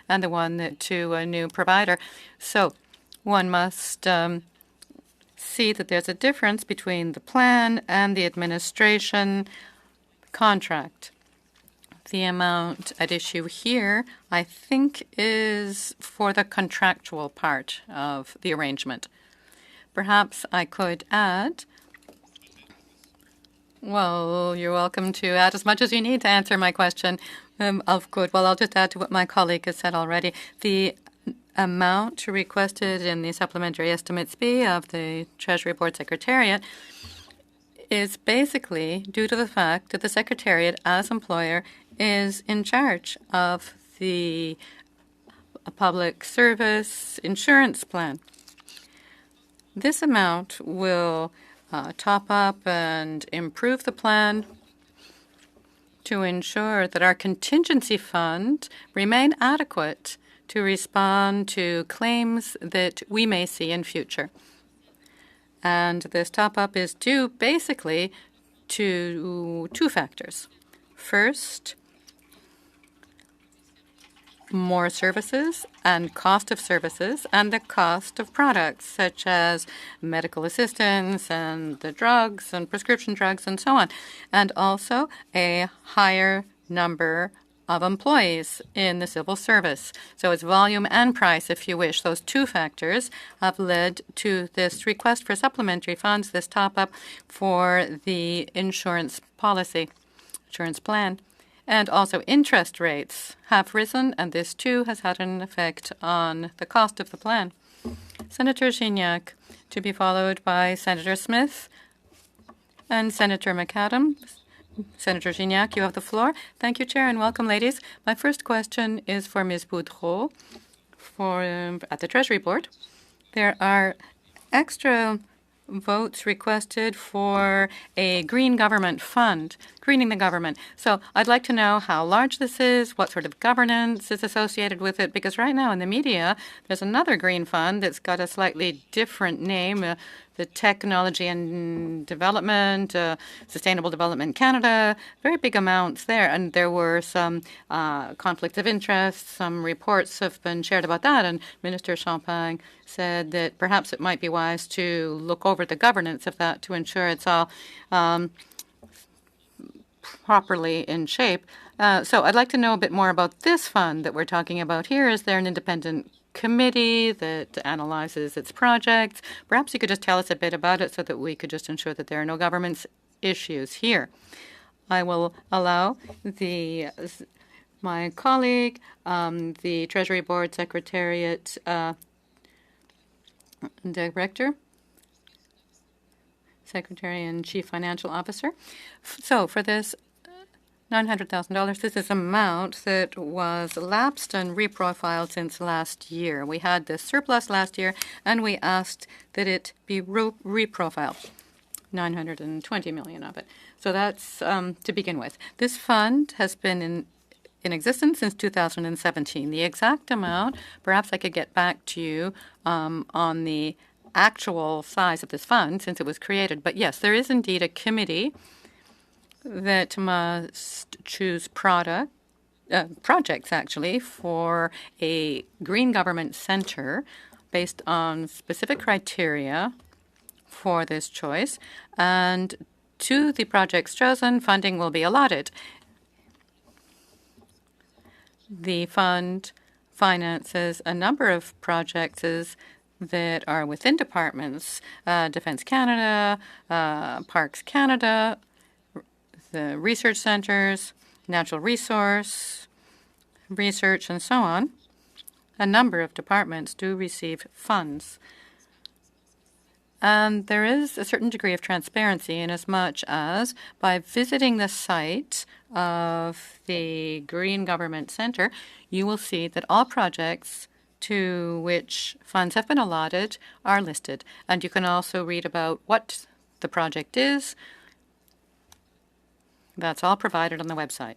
and the one to a new provider. So one must see that there's a difference between the plan and the administration contract. The amount at issue here, I think, is for the contractual part of the arrangement. Perhaps I could add. Well, you're welcome to add as much as you need to answer my question. Of good. Well, I'll just add to what my colleague has said already. The amount requested in the supplementary estimates B of the Treasury Board Secretariat is basically due to the fact that the Secretariat, as employer, is in charge of the public service insurance plan. This amount will top up and improve the plan to ensure that our contingency fund remain adequate to respond to claims that we may see in future. And this top-up is due basically to two factors. First, more services and cost of services and the cost of products such as medical assistance and the drugs and prescription drugs and so on, and also a higher number of employees in the civil service. So it's volume and price, if you wish. Those two factors have led to this request for supplementary funds, this top-up for the insurance policy, insurance plan. And also interest rates have risen, and this too has had an effect on the cost of the plan. Senator Gignac, to be followed by Senator Smith and Senator McAdams. Senator Gignac, you have the floor. Thank you, Chair, and welcome, ladies. My first question is for Ms. Boudreau at the Treasury Board. There are extra votes requested for a green government fund, greening the government. So I'd like to know how large this is, what sort of governance is associated with it, because right now in the media, there's another green fund that's got a slightly different name, the Technology and Development, Sustainable Development Canada, very big amounts there. And there were some conflicts of interest. Some reports have been shared about that. And Minister Champagne said that perhaps it might be wise to look over the governance of that to ensure it's all properly in shape. So I'd like to know a bit more about this fund that we're talking about here. Is there an independent committee that analyzes its projects? Perhaps you could just tell us a bit about it so that we could just ensure that there are no governance issues here. I will allow my colleague, the Treasury Board Secretariat Director, Secretary and Chief Financial Officer. So for this $900,000, this is amount that was lapsed and reprofiled since last year. We had this surplus last year, and we asked that it be reprofiled, 920 million of it. So that's to begin with. This fund has been in existence since 2017. The exact amount, perhaps I could get back to you on the actual size of this fund since it was created. But yes, there is indeed a committee that must choose projects actually for a green government center based on specific criteria for this choice. And to the projects chosen, funding will be allotted. The fund finances a number of projects that are within departments, Defence Canada, Parks Canada, the research centers, natural resource research, and so on. A number of departments do receive funds. And there is a certain degree of transparency in as much as by visiting the site of the Green Government Center, you will see that all projects to which funds have been allotted are listed. And you can also read about what the project is. That's all provided on the website.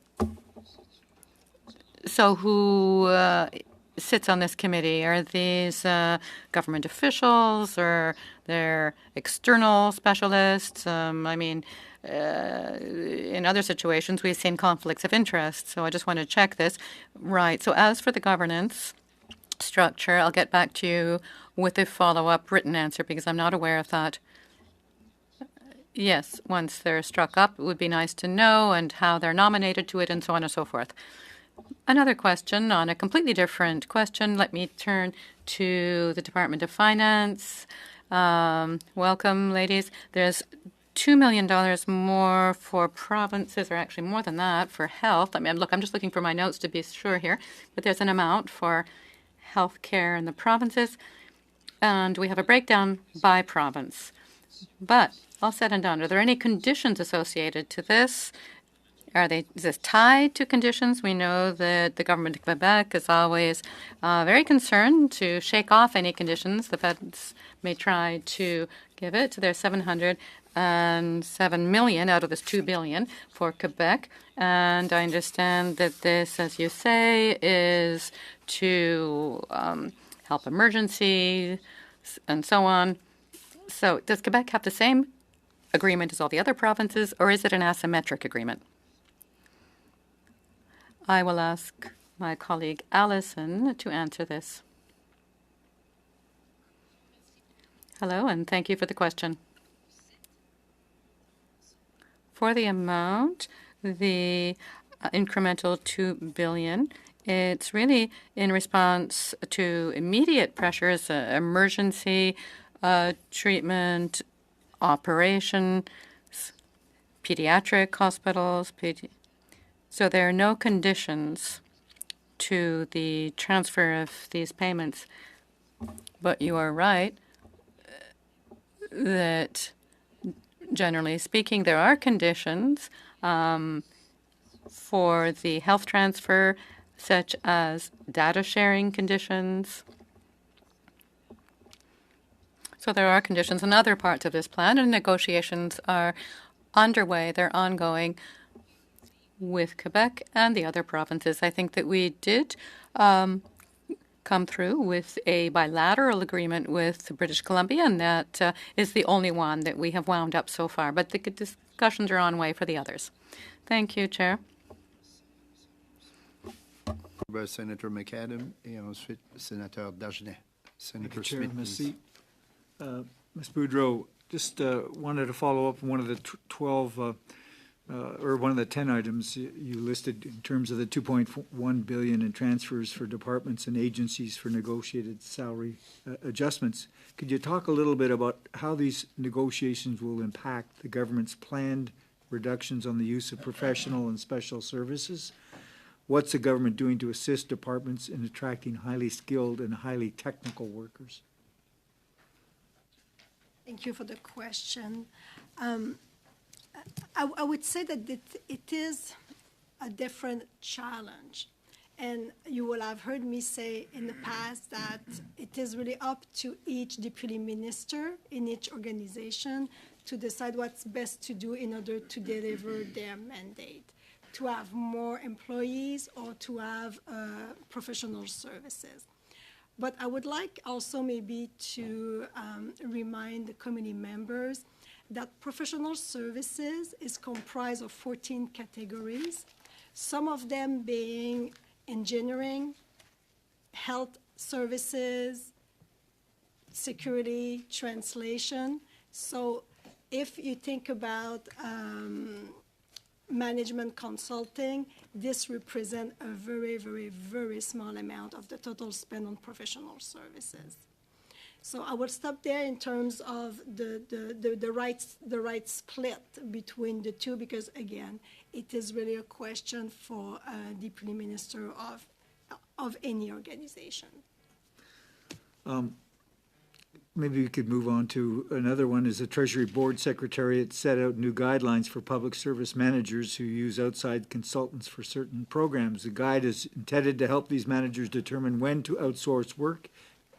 So who sits on this committee? Are these government officials or they're external specialists? In other situations, we've seen conflicts of interest, so I just want to check this. Right, so as for the governance structure, I'll get back to you with a follow-up written answer because I'm not aware of that. Yes, once they're struck up, it would be nice to know and how they're nominated to it and so on and so forth. Another question on a completely different question. Let me turn to the Department of Finance. Welcome, ladies. There's $2 million more for provinces, or actually more than that, for health. Look, I'm just looking for my notes to be sure here, but there's an amount for health care in the provinces, and we have a breakdown by province. But all said and done, are there any conditions associated to this? Is this tied to conditions? We know that the government of Quebec is always very concerned to shake off any conditions the feds may try to give it. There's $707 million out of this $2 billion for Quebec, and I understand that this, as you say, is to help emergencies and so on. So does Quebec have the same agreement as all the other provinces, or is it an asymmetric agreement? I will ask my colleague Allison to answer this. Hello, and thank you for the question. For the amount, the incremental $2 billion, it's really in response to immediate pressures, emergency treatment, operation, pediatric hospitals. So there are no conditions to the transfer of these payments. But you are right that, generally speaking, there are conditions for the health transfer, such as data sharing conditions. So there are conditions in other parts of this plan, and negotiations are underway. They're ongoing with Quebec and the other provinces. I think that we did come through with a bilateral agreement with British Columbia, and that is the only one that we have wound up so far. But the discussions are on way for the others. Thank you, Chair. Senator McAdam et ensuite Sénateur Dagenet. Senator Chair, Smith. merci. Ms. Boudreau, just wanted to follow up on one of the 12 or one of the 10 items you listed in terms of the $2.1 billion in transfers for departments and agencies for negotiated salary adjustments. Could you talk a little bit about how these negotiations will impact the government's planned reductions on the use of professional and special services? What's the government doing to assist departments in attracting highly skilled and highly technical workers? Thank you for the question. I would say that it is a different challenge. And you will have heard me say in the past that it is really up to each deputy minister in each organization to decide what's best to do in order to deliver their mandate, to have more employees or to have professional services. But I would like also maybe to remind the committee members that professional services is comprised of 14 categories, some of them being engineering, health services, security, translation. So if you think about management consulting, this represents a very, very, very small amount of the total spend on professional services. So I will stop there in terms of the right split between the two, because again, it is really a question for the Deputy Minister of any organization. Maybe we could move on to another one. Is the Treasury Board Secretariat set out new guidelines for public service managers who use outside consultants for certain programs. The guide is intended to help these managers determine when to outsource work,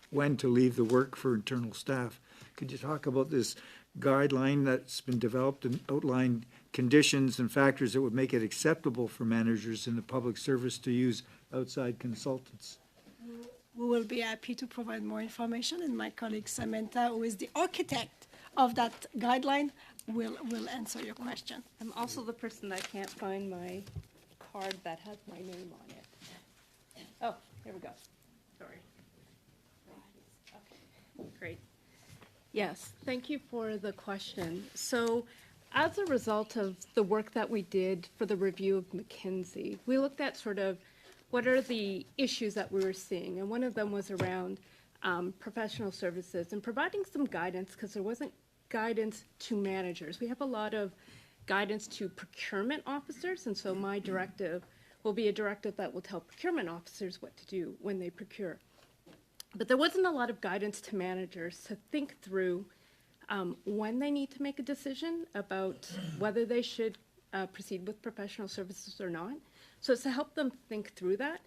when to leave the work for internal staff. Could you talk about this guideline that's been developed and outline conditions and factors that would make it acceptable for managers in the public service to use outside consultants? we will be happy to provide more information, and my colleague Samantha, who is the architect of that guideline, will answer your question. I'm also the person that can't find my card that has my name on it. Oh, here we go. Sorry. Okay, great. Yes, thank you for the question. So, as a result of the work that we did for the review of McKinsey, we looked at sort of what are the issues that we were seeing, and one of them was around professional services and providing some guidance, because there wasn't guidance to managers. We have a lot of guidance to procurement officers, and so my directive will be a directive that will tell procurement officers what to do when they procure. But there wasn't a lot of guidance to managers to think through when they need to make a decision about whether they should proceed with professional services or not. So it's to help them think through that,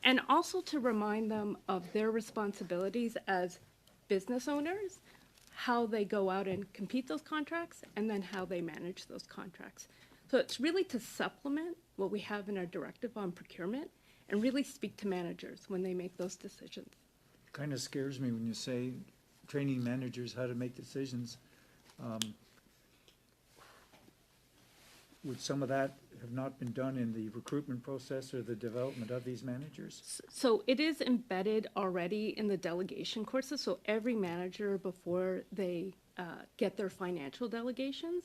and also to remind them of their responsibilities as business owners, how they go out and compete those contracts, and then how they manage those contracts. So it's really to supplement what we have in our directive on procurement and really speak to managers when they make those decisions. Kind of scares me when you say training managers how to make decisions. Would some of that have not been done in the recruitment process or the development of these managers? So it is embedded already in the delegation courses. So every manager, before they get their financial delegations,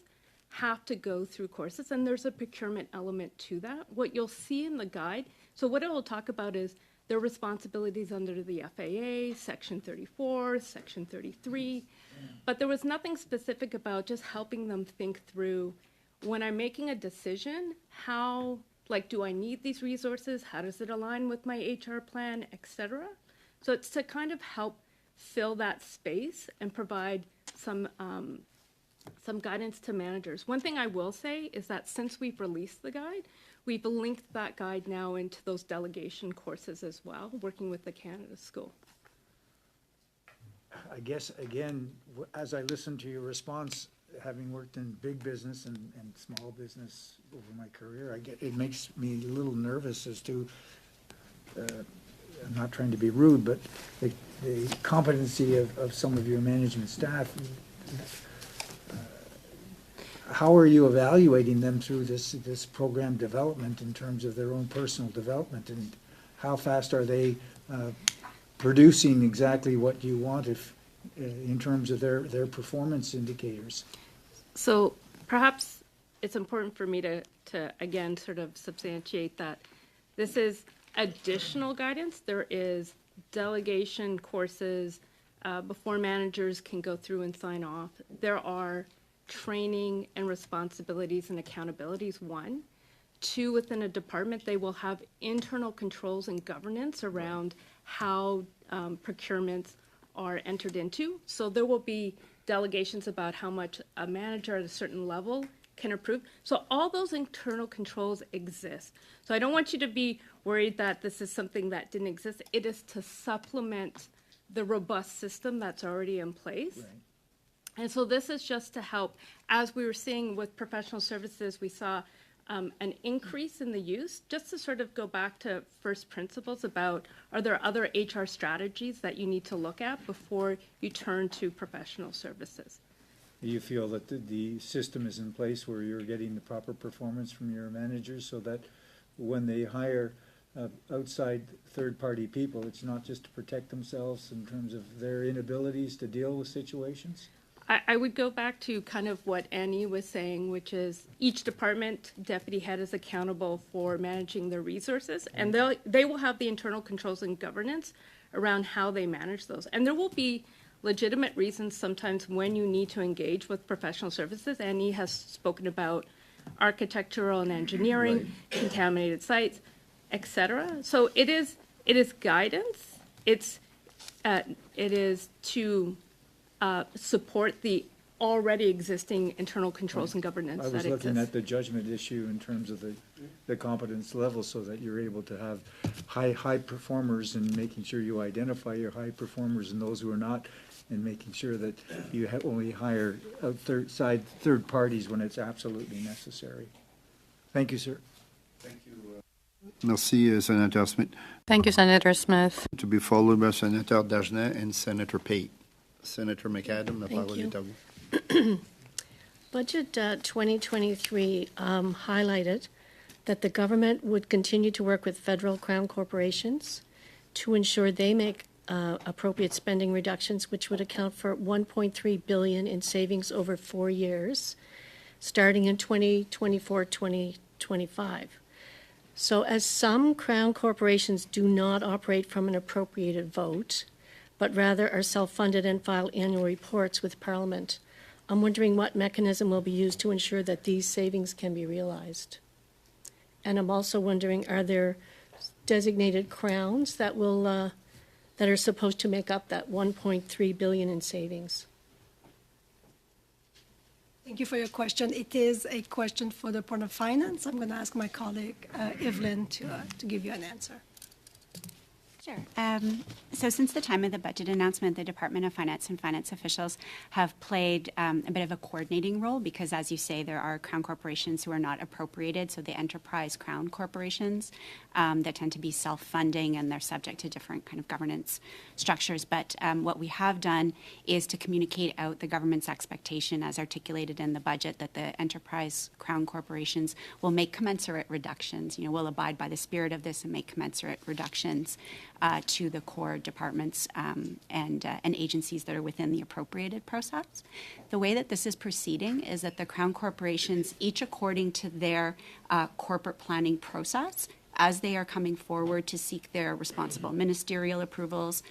have to go through courses, and there's a procurement element to that. What you'll see in the guide, so what it will talk about is their responsibilities under the FAA, Section 34, Section 33, but there was nothing specific about just helping them think through, when I'm making a decision, how, like, do I need these resources? How does it align with my HR plan, et cetera? So it's to kind of help fill that space and provide some guidance to managers. One thing I will say is that since we've released the guide, we've linked that guide now into those delegation courses as well, working with the Canada School. I guess, again, as I listen to your response, having worked in big business and small business over my career, it makes me a little nervous as to, I'm not trying to be rude, but the competency of some of your management staff. How are you evaluating them through this program development in terms of their own personal development, and how fast are they producing exactly what you want in terms of their performance indicators? So perhaps it's important for me to again sort of substantiate that this is additional guidance. There is delegation courses before managers can go through and sign off. There are training and responsibilities and accountabilities, 1. 2, within a department, they will have internal controls and governance around how procurements are entered into. So there will be delegations about how much a manager at a certain level can approve. So all those internal controls exist. So I don't want you to be worried that this is something that didn't exist. It is to supplement the robust system that's already in place. Right. And so this is just to help. As we were seeing with professional services, we saw an increase in the use, just to sort of go back to first principles about, are there other HR strategies that you need to look at before you turn to professional services? Do you feel that the system is in place where you're getting the proper performance from your managers, so that when they hire outside third-party people, it's not just to protect themselves in terms of their inabilities to deal with situations? I would go back to kind of what Annie was saying, which is each department deputy head is accountable for managing their resources, and they will have the internal controls and governance around how they manage those. And there will be legitimate reasons sometimes when you need to engage with professional services. Annie has spoken about architectural and engineering, Right. contaminated sites, etc. So it is guidance. It is to support the already existing internal controls and governance I that was exists. looking at the judgment issue in terms of the competence level, so that you're able to have high performers, and making sure you identify your high performers and those who are not, and making sure that you only hire third parties when it's absolutely necessary. Thank you, sir. Thank you. Merci, Sénateur Smith. Thank you, Senator Smith. To be followed by Senator Dagenet and Senator Pate. Senator McAdam, la Thank parole you. est à vous. Budget 2023 highlighted that the government would continue to work with federal crown corporations to ensure they make appropriate spending reductions, which would account for $1.3 billion in savings over 4 years, starting in 2024-2025. So as some crown corporations do not operate from an appropriated vote, but rather are self-funded and file annual reports with Parliament, I'm wondering what mechanism will be used to ensure that these savings can be realized. And I'm also wondering, are there designated crowns that will that are supposed to make up that $1.3 billion in savings? Thank you for your question. It is a question for the Department of Finance. I'm going to ask my colleague Evelyn to give you an answer. Sure. So since the time of the budget announcement, the Department of Finance and finance officials have played a bit of a coordinating role because, as you say, there are crown corporations who are not appropriated, so the enterprise crown corporations that tend to be self-funding and they're subject to different kind of governance structures. But what we have done is to communicate out the government's expectation as articulated in the budget that the enterprise crown corporations will make commensurate reductions, will abide by the spirit of this and make commensurate reductions to the core departments and agencies that are within the appropriated process. The way that this is proceeding is that the crown corporations, each according to their corporate planning process, as they are coming forward to seek their responsible ministerial approvals,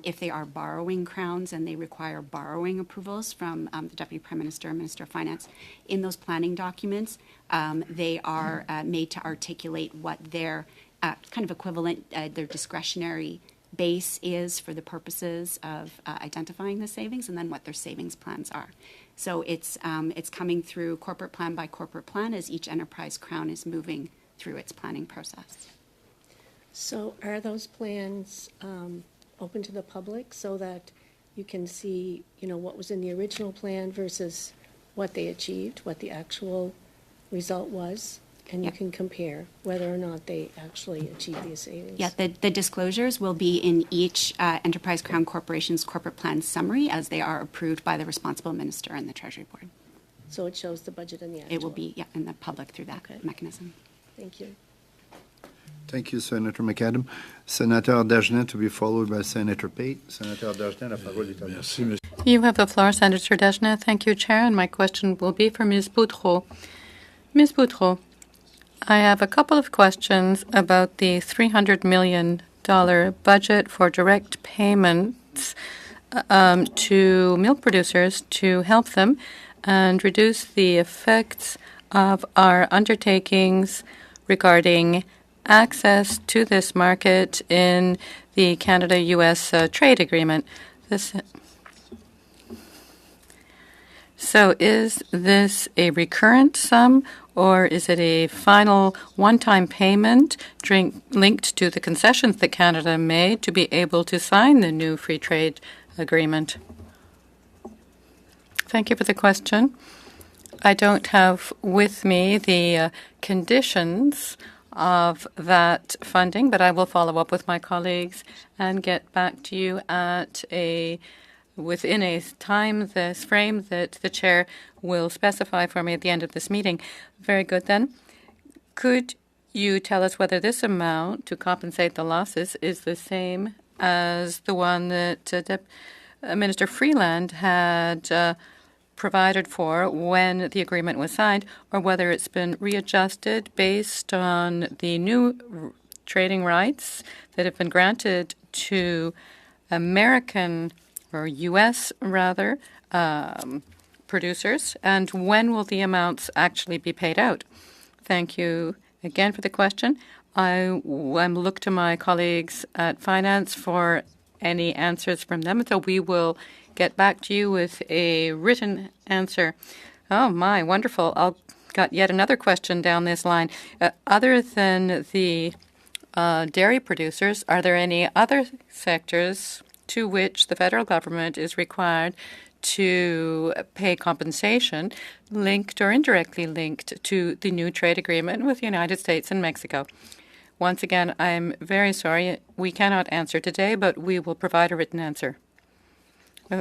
if they are borrowing crowns and they require borrowing approvals from the Deputy Prime Minister and Minister of Finance, in those planning documents, they are made to articulate what their kind of equivalent, their discretionary base is for the purposes of identifying the savings, and then what their savings plans are. So it's coming through corporate plan by corporate plan as each enterprise crown is moving through its planning process. So are those plans open to the public so that you can see, what was in the original plan versus what they achieved, what the actual result was? And you can compare whether or not they actually achieve these savings. Yeah, the disclosures will be in each Enterprise Crown Corporation's corporate plan summary as they are approved by the responsible minister and the Treasury Board. So it shows the budget and the actual. It will be in the public through that mechanism. Thank you. Thank you, Senator McAdam. Senator Dagenet to be followed by Senator Pate. Senator Dagenet, la parole est à vous. Merci, Monsieur. You have the floor, Senator Dagenet. Thank you, Chair. And my question will be for Ms. Boudreau. Ms. Boudreau, I have a couple of questions about the $300 million budget for direct payments to milk producers to help them and reduce the effects of our undertakings regarding access to this market in the Canada-U.S. trade agreement. So is this a recurrent sum, or is it a final one-time payment linked to the concessions that Canada made to be able to sign the new free trade agreement? Thank you for the question. I don't have with me the conditions of that funding, but I will follow up with my colleagues and get back to you within a time, this frame that the chair will specify for me at the end of this meeting. Very good, then. Could you tell us whether this amount to compensate the losses is the same as the one that Minister Freeland had provided for when the agreement was signed, or whether it's been readjusted based on the new trading rights that have been granted to American or U.S. rather producers, and when will the amounts actually be paid out? Thank you again for the question. I'm look to my colleagues at Finance for any answers from them, so we will get back to you with a written answer. Oh my, wonderful. I've got yet another question down this line. Other than the dairy producers, are there any other sectors to which the federal government is required to pay compensation linked or indirectly linked to the new trade agreement with the United States and Mexico? Once again, I'm very sorry. We cannot answer today, but we will provide a written answer.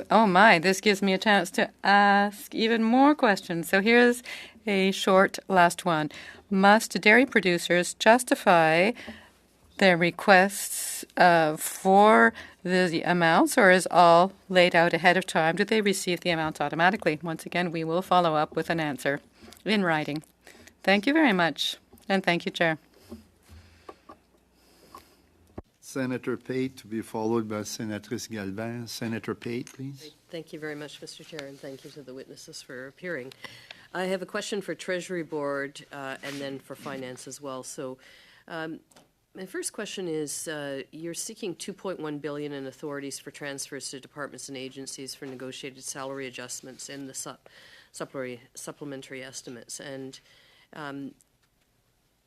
Oh my, this gives me a chance to ask even more questions. So here's a short last one. Must dairy producers justify their requests for the amounts, or is all laid out ahead of time? Do they receive the amounts automatically? Once again, we will follow up with an answer in writing. Thank you very much, and thank you, Chair. Senator Pate, to be followed by Senatrice Galvin. Senator Pate, please. Thank you very much, Mr. Chair, and thank you to the witnesses for appearing. I have a question for Treasury Board and then for Finance as well. So my first question is, you're seeking $2.1 billion in authorities for transfers to departments and agencies for negotiated salary adjustments in the supplementary estimates. And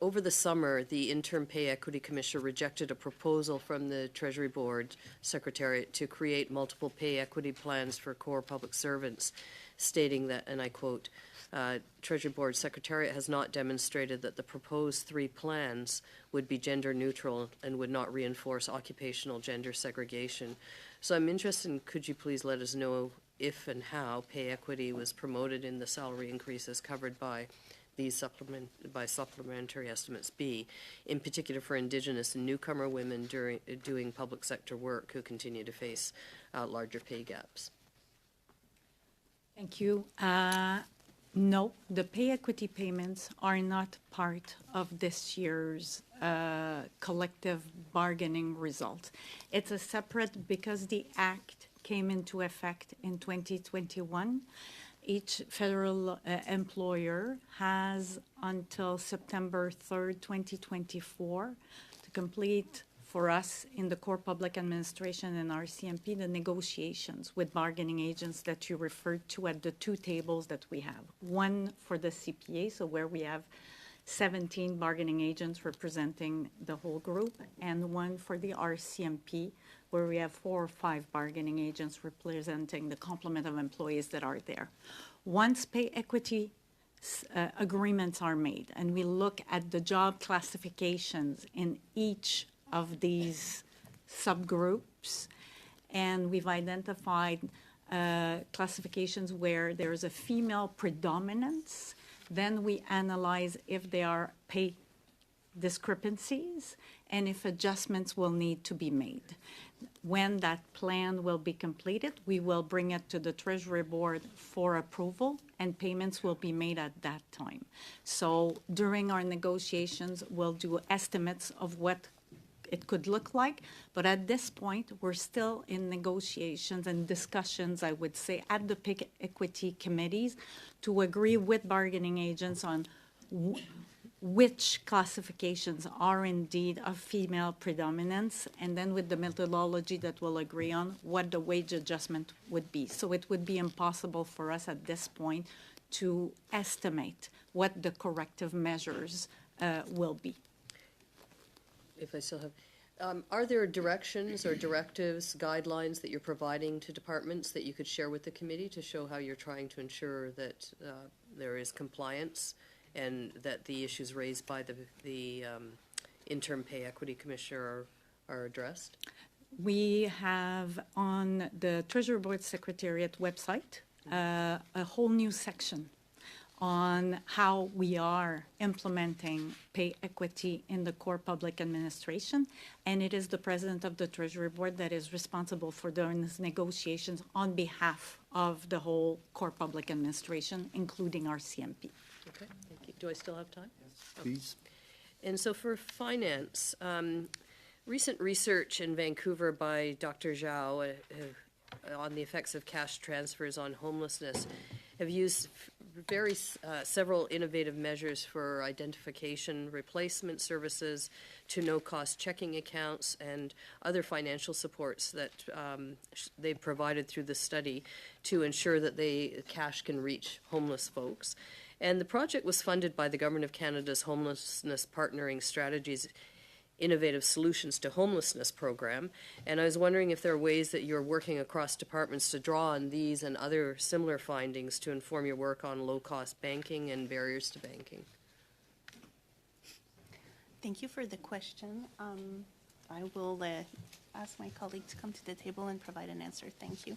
over the summer, the Interim Pay Equity Commissioner rejected a proposal from the Treasury Board Secretariat to create multiple pay equity plans for core public servants, stating that, and I quote, Treasury Board Secretariat has not demonstrated that the proposed 3 plans would be gender neutral and would not reinforce occupational gender segregation. So I'm interested in, could you please let us know if and how pay equity was promoted in the salary increases covered by these supplementary estimates B, in particular for Indigenous and newcomer women doing public sector work who continue to face larger pay gaps? Thank you. No, the pay equity payments are not part of this year's collective bargaining result. It's a separate, because the Act came into effect in 2021. Each federal employer has until September 3rd, 2024 to complete for us in the core public administration and RCMP the negotiations with bargaining agents that you referred to at the 2 tables that we have. One for the CPA, so where we have 17 bargaining agents representing the whole group, and one for the RCMP, where we have 4 or 5 bargaining agents representing the complement of employees that are there. Once pay equity agreements are made, and we look at the job classifications in each of these subgroups, and we've identified classifications where there's a female predominance, then we analyze if there are pay discrepancies and if adjustments will need to be made. When that plan will be completed, we will bring it to the Treasury Board for approval, and payments will be made at that time. So during our negotiations, we'll do estimates of what it could look like, but at this point, we're still in negotiations and discussions, I would say, at the pay equity committees to agree with bargaining agents on which classifications are indeed of female predominance, and then with the methodology that we'll agree on, what the wage adjustment would be. So it would be impossible for us at this point to estimate what the corrective measures will be. If I still have, are there directions or directives, guidelines that you're providing to departments that you could share with the committee to show how you're trying to ensure that there is compliance and that the issues raised by the Interim Pay Equity Commissioner are addressed? We have on the Treasury Board Secretariat website a whole new section on how we are implementing pay equity in the core public administration, and it is the president of the Treasury Board that is responsible for those negotiations on behalf of the whole core public administration, including our CMP. Okay, thank you. Do I still have time? Yes, please. And so for finance, recent research in Vancouver by Dr. Zhao on the effects of cash transfers on homelessness have used several innovative measures for identification, replacement services, to no-cost checking accounts, and other financial supports that they've provided through the study to ensure that cash can reach homeless folks. And the project was funded by the Government of Canada's Homelessness Partnering Strategies Innovative Solutions to Homelessness program. And I was wondering if there are ways that you're working across departments to draw on these and other similar findings to inform your work on low-cost banking and barriers to banking. Thank you for the question. I will ask my colleague to come to the table and provide an answer. Thank you.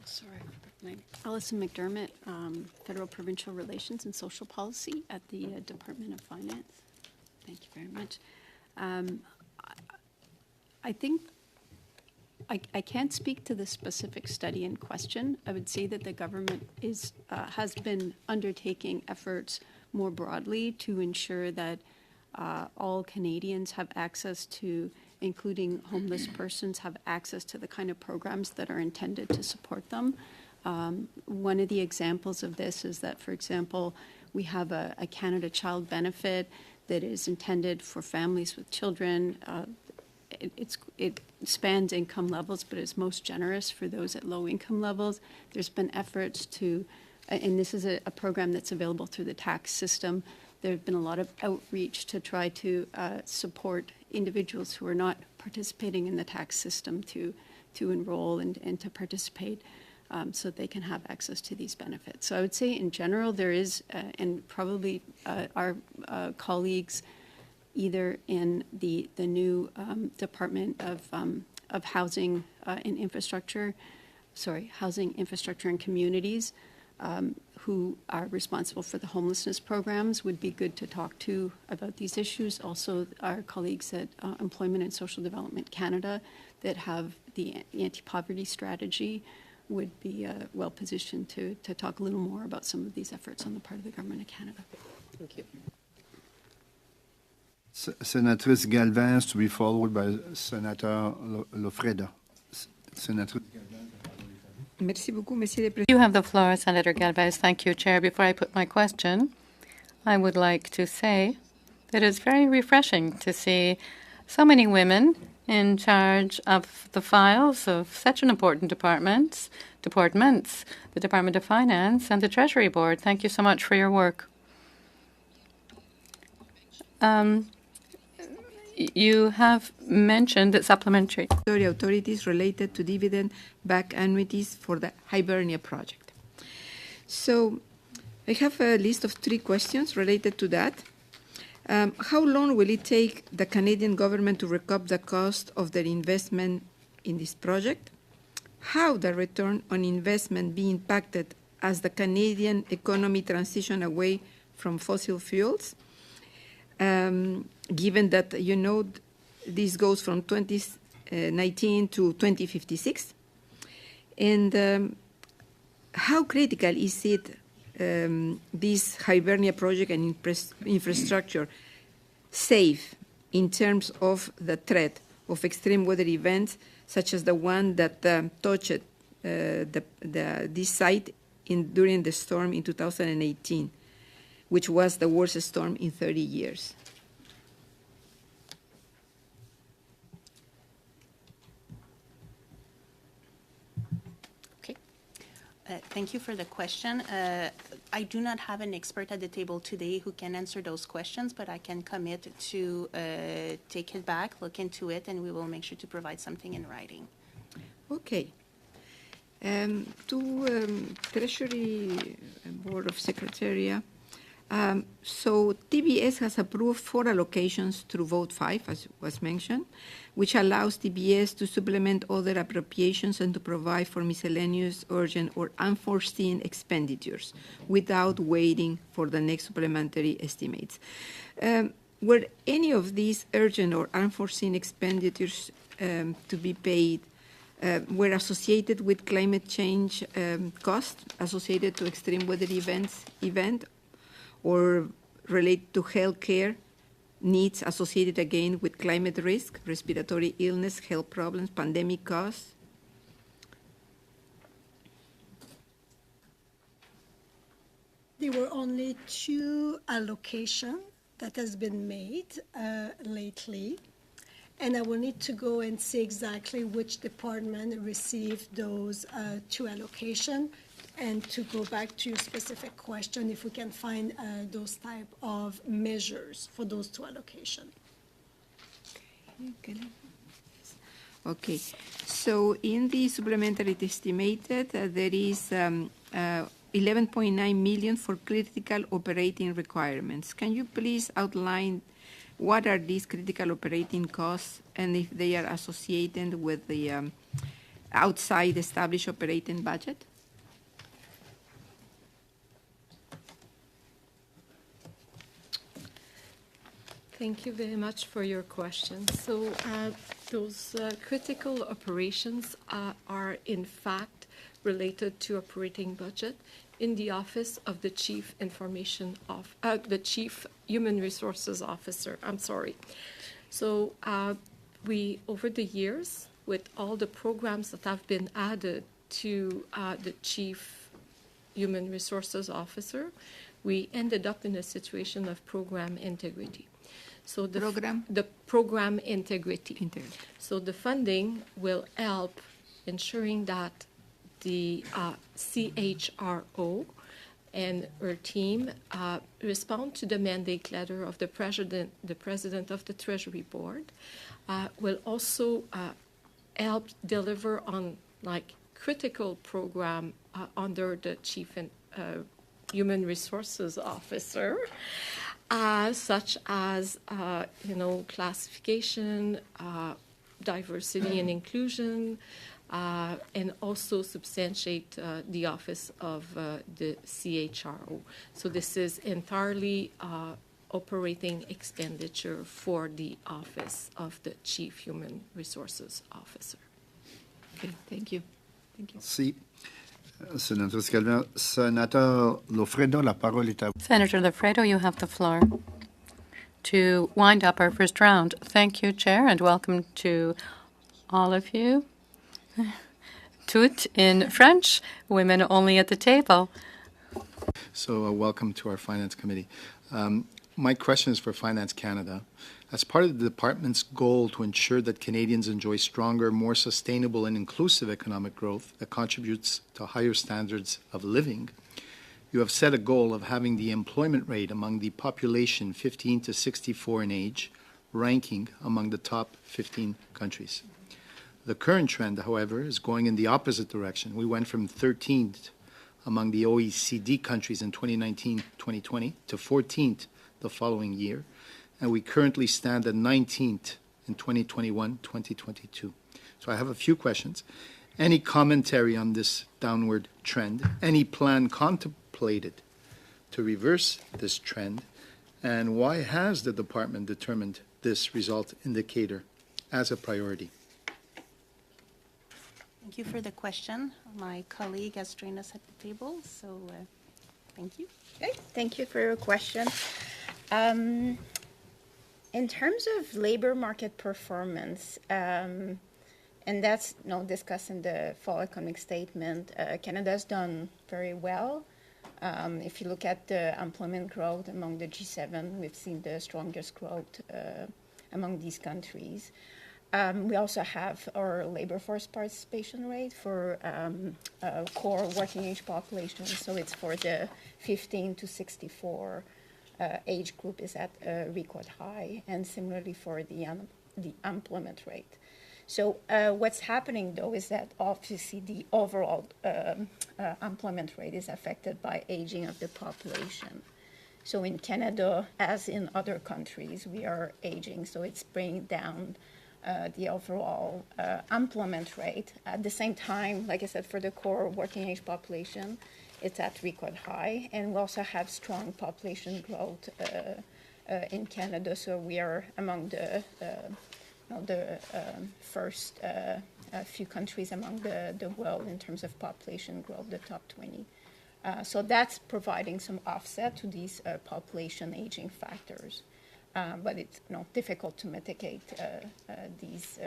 Sorry. Alison McDermott, Federal Provincial Relations and Social Policy at the Department of Finance. Thank you very much. I think I can't speak to the specific study in question. I would say that the government has been undertaking efforts more broadly to ensure that all Canadians have access to, including homeless persons, have access to the kind of programs that are intended to support them. One of the examples of this is that, for example, we have a Canada Child Benefit that is intended for families with children. It spans income levels, but is most generous for those at low income levels. There's been efforts to, and this is a program that's available through the tax system. There have been a lot of outreach to try to support individuals who are not participating in the tax system to enroll and to participate so they can have access to these benefits. So I would say in general there is, and probably our colleagues either in the new Department of Housing and Infrastructure, Housing, Infrastructure and Communities, who are responsible for the homelessness programs would be good to talk to about these issues. Also, our colleagues at Employment and Social Development Canada that have the anti-poverty strategy would be well positioned to talk a little more about some of these efforts on the part of the Government of Canada. Thank you. Senatrice Galvez to be followed by Senator Lofreda. Senatrice Merci beaucoup, Monsieur le Président. You have the floor, Senator Galvez. Thank you, Chair. Before I put my question, I would like to say that it's very refreshing to see so many women in charge of the files of such an important departments, the Department of Finance and the Treasury Board. Thank you so much for your work. You have mentioned that supplementary Authorities related to dividend-backed annuities for the Hibernia project. So I have a list of 3 questions related to that. How long will it take the Canadian government to recoup the cost of their investment in this project? How the return on investment be impacted as the Canadian economy transition away from fossil fuels? Given that, this goes from 2019 to 2056. And how critical is it, this Hibernia project and infrastructure, safe in terms of the threat of extreme weather events, such as the one that touched this site during the storm in 2018, which was the worst storm in 30 years? Thank you for the question. I do not have an expert at the table today who can answer those questions, but I can commit to take it back, look into it, and we will make sure to provide something in writing. Okay. To Treasury Board of Secretariat, so TBS has approved 4 allocations through Vote 5, as was mentioned, which allows TBS to supplement other appropriations and to provide for miscellaneous, urgent, or unforeseen expenditures without waiting for the next supplementary estimates. Were any of these urgent or unforeseen expenditures to be paid were associated with climate change costs associated to extreme weather event, or relate to health care needs associated again with climate risk, respiratory illness, health problems, pandemic costs? There were only 2 allocations that has been made lately, and I will need to go and see exactly which department received those 2 allocations, and to go back to your specific question, if we can find those type of measures for those 2 allocations. Okay, so in the supplementary estimated, there is 11.9 million for critical operating requirements. Can you please outline what are these critical operating costs and if they are associated with the outside established operating budget? Thank you very much for your question. So those critical operations are in fact related to operating budget in the office of the Chief the Chief Human Resources Officer. I'm sorry. So we, over the years, with all the programs that have been added to the Chief Human Resources Officer, we ended up in a situation of program integrity. So the program integrity. So the funding will help ensuring that the CHRO and her team respond to the mandate letter of the president of the Treasury Board. Will also help deliver on critical program under the Chief Human Resources Officer. Such as, classification, diversity and inclusion, and also substantiate the office of the CHRO. So this is entirely operating expenditure for the office of the Chief Human Resources Officer. Okay, thank you. Thank you. Merci. Senator Scalvin. Senator Lofredo, la parole est à vous. Senator Lofredo, you have the floor to wind up our first round. Thank you, Chair, and welcome to all of you. Tout in French, women only at the table. So welcome to our Finance Committee. My question is for Finance Canada. As part of the department's goal to ensure that Canadians enjoy stronger, more sustainable and inclusive economic growth that contributes to higher standards of living, you have set a goal of having the employment rate among the population 15 to 64 in age ranking among the top 15 countries. The current trend, however, is going in the opposite direction. We went from 13th among the OECD countries in 2019-2020 to 14th the following year, and we currently stand at 19th in 2021-2022. So I have a few questions. Any commentary on this downward trend? Any plan contemplated to reverse this trend? And why has the department determined this result indicator as a priority? Thank you for the question. My colleague has joined us at the table, so thank you. Okay, thank you for your question. In terms of labor market performance, and that's discussed in the fall economic statement, Canada's done very well. If you look at the employment growth among the G7, we've seen the strongest growth among these countries. We also have our labor force participation rate for core working age population, so it's for the 15 to 64 age group is at a record high, and similarly for the employment rate. So what's happening, though, is that obviously the overall employment rate is affected by aging of the population. So in Canada, as in other countries, we are aging, so it's bringing down the overall employment rate. At the same time, like I said, for the core working age population, it's at record high, and we also have strong population growth in Canada. So we are among the first few countries among the world in terms of population growth, the top 20. So that's providing some offset to these population aging factors. But it's difficult to mitigate these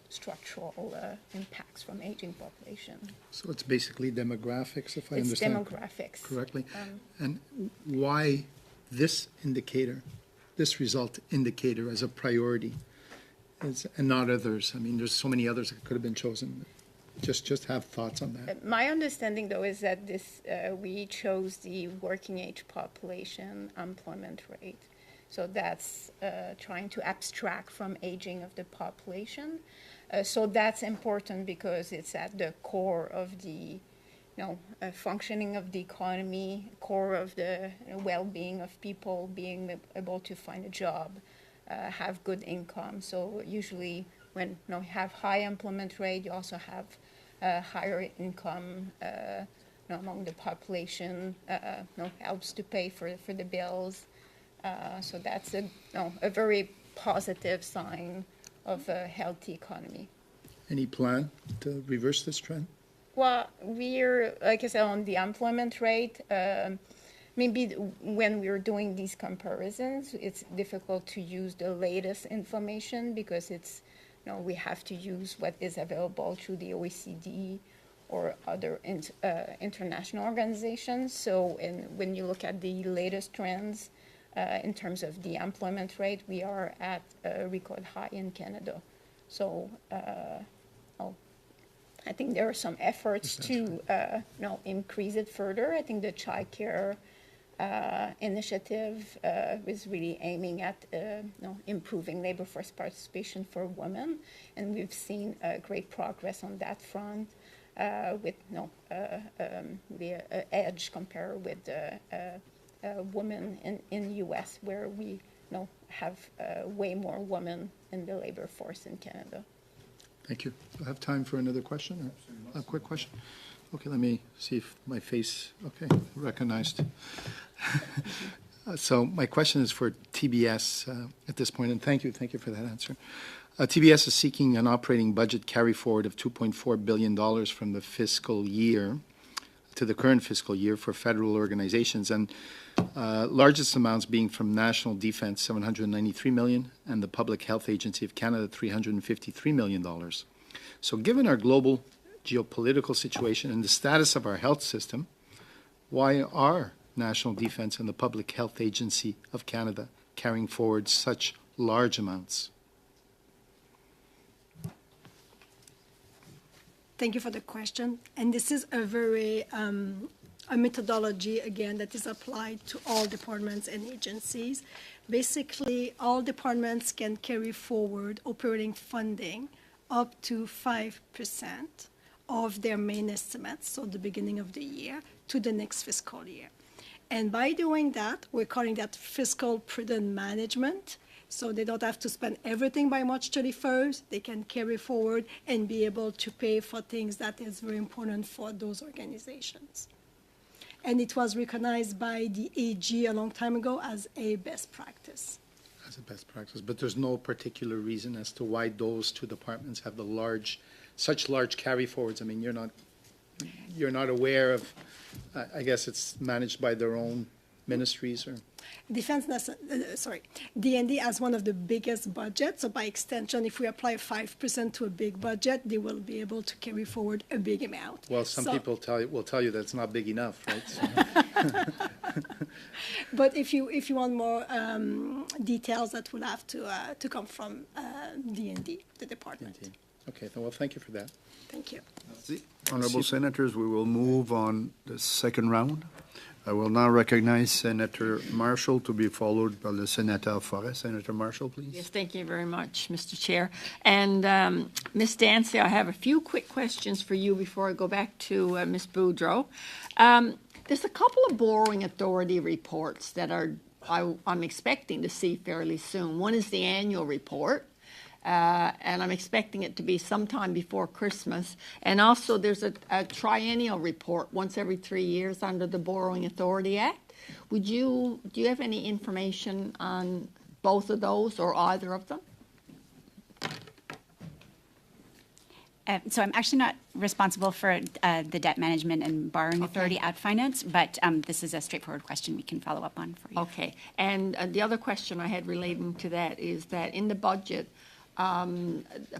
structural impacts from aging population. So it's basically demographics, if I understand demographics correctly. And why this indicator, this result indicator as a priority, and not others? I mean, there's so many others that could have been chosen. Just have thoughts on that. My understanding, though, is that we chose the working age population employment rate. So that's trying to abstract from aging of the population. So that's important because it's at the core of the functioning of the economy, core of the well-being of people, being able to find a job, have good income. So usually when you have high employment rate, you also have higher income among the population, helps to pay for the bills. So that's a very positive sign of a healthy economy. Any plan to reverse this trend? Well, we're, like I said, on the employment rate, maybe when we're doing these comparisons, it's difficult to use the latest information because it's, we have to use what is available through the OECD or other international organizations. So when you look at the latest trends in terms of the employment rate, we are at a record high in Canada. So I think there are some efforts to increase it further. I think the child care initiative is really aiming at improving labor force participation for women, and we've seen great progress on that front with the edge compared with women in the U.S., where we have way more women in the labor force in Canada. Thank you. Do I have time for another question or a quick question? Okay, let me see if my face, okay, recognized. So my question is for TBS at this point, and thank you for that answer. TBS is seeking an operating budget carry forward of $2.4 billion from the fiscal year to the current fiscal year for federal organizations, and largest amounts being from National Defense, $793 million, and the Public Health Agency of Canada, $353 million. So given our global geopolitical situation and the status of our health system, why are National Defense and the Public Health Agency of Canada carrying forward such large amounts? Thank you for the question. And this is a very a methodology, again, that is applied to all departments and agencies. Basically, all departments can carry forward operating funding up to 5% of their main estimates, so the beginning of the year, to the next fiscal year. And by doing that, we're calling that fiscal prudent management. So they don't have to spend everything by March 31st. They can carry forward and be able to pay for things that is very important for those organizations. And it was recognized by the AG a long time ago as a best practice. As a best practice, but there's no particular reason as to why those two departments have such large carry forwards. I mean, you're not aware of, I guess it's managed by their own ministries or? D&D has one of the biggest budgets, so by extension, if we apply 5% to a big budget, they will be able to carry forward a big amount. Well, some people will tell you that's not big enough, right? So. But if you want more details, that will have to come from D&D, the department. D&D. Okay, well, thank you for that. Thank you. Honorable Senators, we will move on the second round. I will now recognize Senator Marshall to be followed by the Senator Forest. Senator Marshall, please. Yes, thank you very much, Mr. Chair. And Ms. Dancy, I have a few quick questions for you before I go back to Ms. Boudreau. There's a couple of borrowing authority reports that I'm expecting to see fairly soon. One is the annual report. And I'm expecting it to be sometime before Christmas. And also there's a triennial report once every 3 years under the Borrowing Authority Act. Do you have any information on both of those or either of them? So I'm actually not responsible for the debt management and borrowing authority at finance, but this is a straightforward question we can follow up on for you. Okay. And the other question I had relating to that is that in the budget,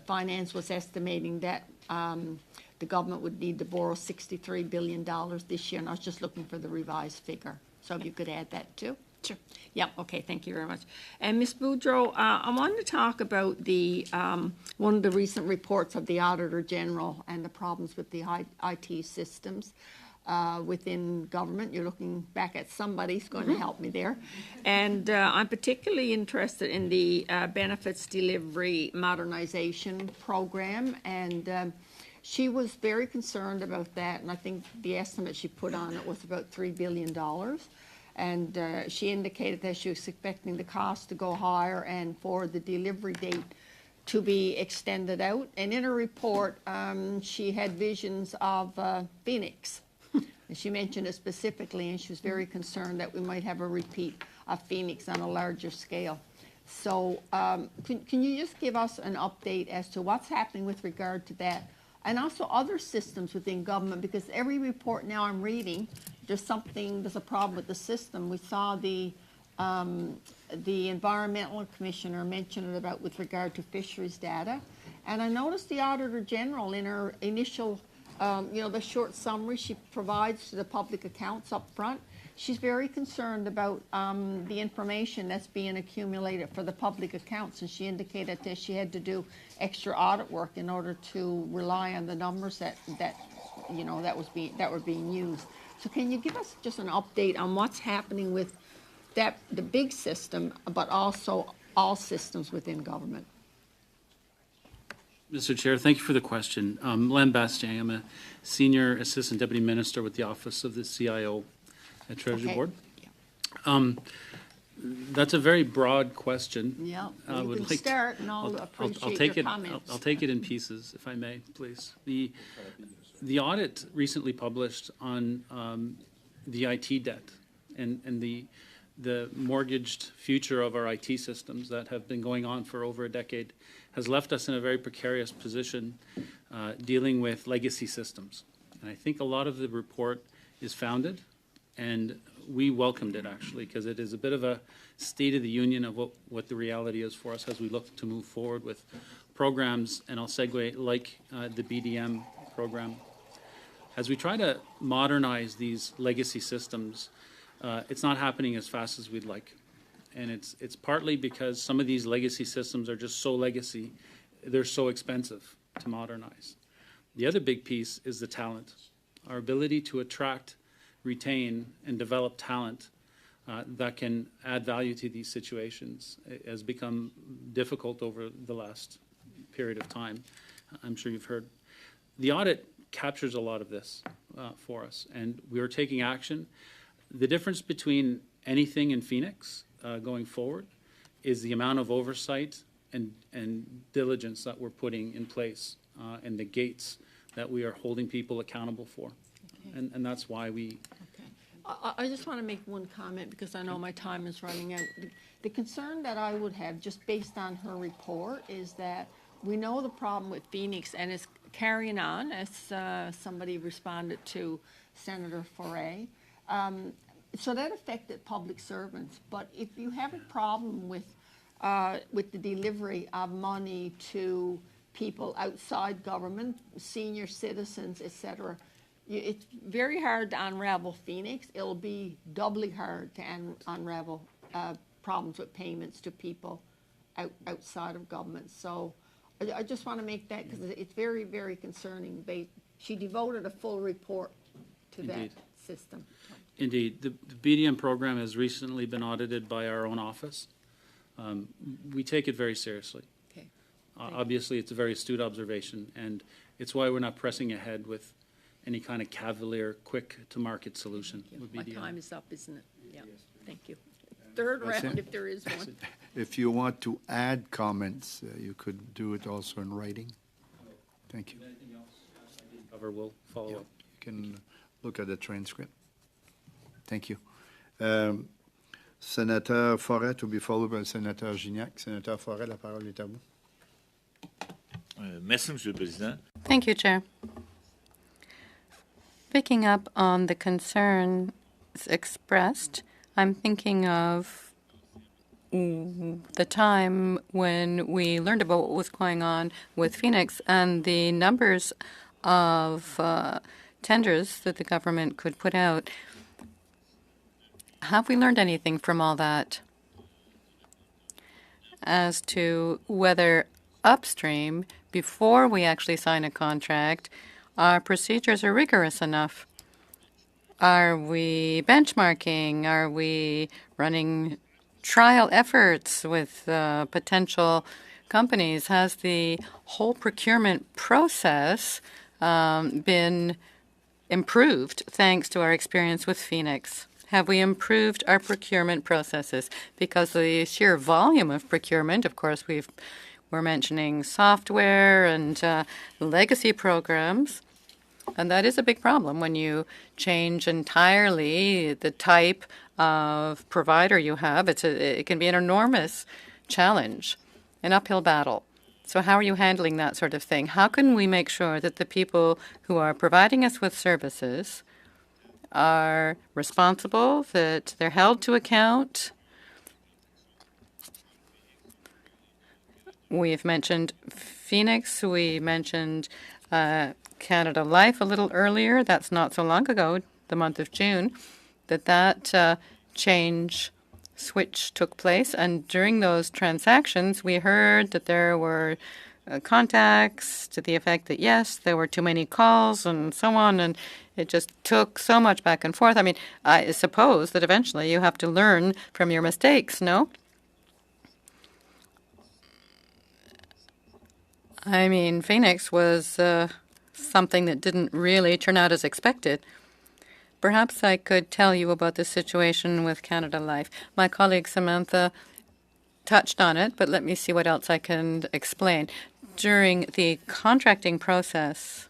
finance was estimating that the government would need to borrow $63 billion this year, and I was just looking for the revised figure. So if you could add that too? Sure. Yeah, okay, thank you very much. And Ms. Boudreau, I wanted to talk about the one of the recent reports of the Auditor General and the problems with the IT systems within government. You're looking back at somebody who's going to help me there. And I'm particularly interested in the Benefits Delivery Modernization Program. And She was very concerned about that, and I think the estimate she put on it was about $3 billion. And she indicated that she was expecting the cost to go higher and for the delivery date to be extended out. And in her report, she had visions of Phoenix. And she mentioned it specifically, and she was very concerned that we might have a repeat of Phoenix on a larger scale. So can you just give us an update as to what's happening with regard to that? And also other systems within government, because every report now I'm reading, there's a problem with the system. We saw the environmental commissioner mention it about with regard to fisheries data. And I noticed the Auditor General in her initial, the short summary she provides to the public accounts up front, she's very concerned about the information that's being accumulated for the public accounts, and she indicated that she had to do extra audit work in order to rely on the numbers that were being used. So can you give us just an update on what's happening with the big system, but also all systems within government? Mr. Chair, thank you for the question. Len Bastien, I'm a Senior Assistant Deputy Minister with the Office of the CIO at Treasury Board. That's a very broad question. Yeah, you can start, and I'll appreciate your comments. I'll take it in pieces, if I may, please. The audit recently published on the IT debt and the mortgaged future of our IT systems that have been going on for over a decade has left us in a very precarious position dealing with legacy systems. And I think a lot of the report is founded, and we welcomed it, actually, because it is a bit of a state of the union of what the reality is for us as we look to move forward with programs, and I'll segue, like the BDM program. As we try to modernize these legacy systems, it's not happening as fast as we'd like. And it's partly because some of these legacy systems are just so legacy, they're so expensive to modernize. The other big piece is the talent. Our ability to attract, retain, and develop talent that can add value to these situations has become difficult over the last period of time. I'm sure you've heard. The audit captures a lot of this for us, and we are taking action. The difference between anything in Phoenix going forward is the amount of oversight and diligence that we're putting in place and the gates that we are holding people accountable for. Okay. And that's why we... Okay. I just want to make one comment because I know my time is running out. The concern that I would have, just based on her report, is that we know the problem with Phoenix, and it's carrying on, as somebody responded to Senator Foray. So that affected public servants. But if you have a problem with the delivery of money to people outside government, senior citizens, etc., it's very hard to unravel Phoenix. It'll be doubly hard to unravel problems with payments to people outside of government. So I just want to make that, because it's very, very concerning. She devoted a full report to Indeed. That system. Indeed. The BDM program has recently been audited by our own office. We take it very seriously. Okay. Obviously, it's a very astute observation, and it's why we're not pressing ahead with any kind of cavalier, quick-to-market solution with BDM. My time is up, isn't it? Yeah. Thank you. Third round, if there is one. If you want to add comments, you could do it also in writing. Thank you. Anything else I didn't cover, we'll follow up. You can look at the transcript. Thank you. Senator Forêt, to be followed by Senator Gignac. Senator Forêt, la parole est à vous. Merci, Monsieur le Président. Thank you, Chair. Picking up on the concerns expressed, I'm thinking of the time when we learned about what was going on with Phoenix and the numbers of tenders that the government could put out. Have we learned anything from all that as to whether upstream, before we actually sign a contract, our procedures are rigorous enough? Are we benchmarking? Are we running trial efforts with potential companies? Has the whole procurement process been improved thanks to our experience with Phoenix? Have we improved our procurement processes? Because the sheer volume of procurement, of course, we're mentioning software and legacy programs, and that is a big problem when you change entirely the type of provider you have. It can be an enormous challenge, an uphill battle. So how are you handling that sort of thing? How can we make sure that the people who are providing us with services are responsible, that they're held to account? We've mentioned Phoenix. We mentioned Canada Life a little earlier. That's not so long ago, the month of June, that switch took place. And during those transactions, we heard that there were contacts to the effect that, yes, there were too many calls and so on, and it just took so much back and forth. I mean, I suppose that eventually you have to learn from your mistakes, no? I mean, Phoenix was something that didn't really turn out as expected. Perhaps I could tell you about the situation with Canada Life. My colleague Samantha touched on it, but let me see what else I can explain. During the contracting process,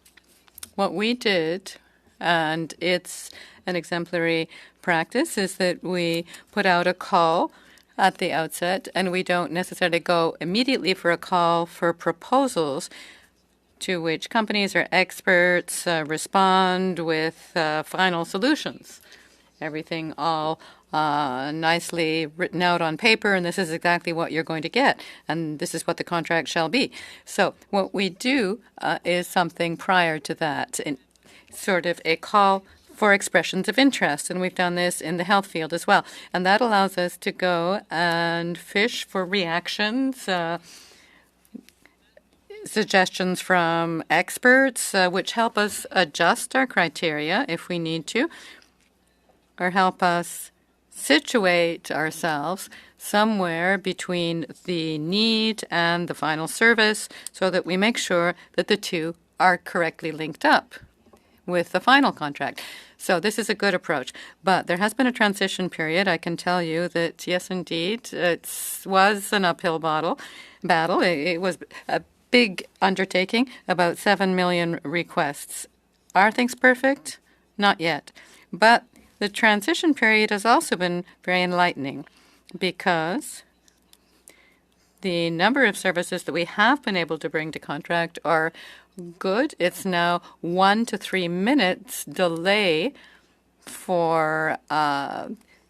what we did, and it's an exemplary practice, is that we put out a call at the outset, and we don't necessarily go immediately for a call for proposals to which companies or experts respond with final solutions. Everything all nicely written out on paper, and this is exactly what you're going to get, and this is what the contract shall be. So what we do is something prior to that, sort of a call for expressions of interest, and we've done this in the health field as well. And that allows us to go and fish for reactions, suggestions from experts, which help us adjust our criteria if we need to, or help us situate ourselves somewhere between the need and the final service so that we make sure that the two are correctly linked up with the final contract. So this is a good approach. But there has been a transition period. I can tell you that, yes, indeed, it was an uphill battle. It was a big undertaking, about 7 million requests. Are things perfect? Not yet. But the transition period has also been very enlightening because the number of services that we have been able to bring to contract are good. It's now 1 to 3 minutes delay for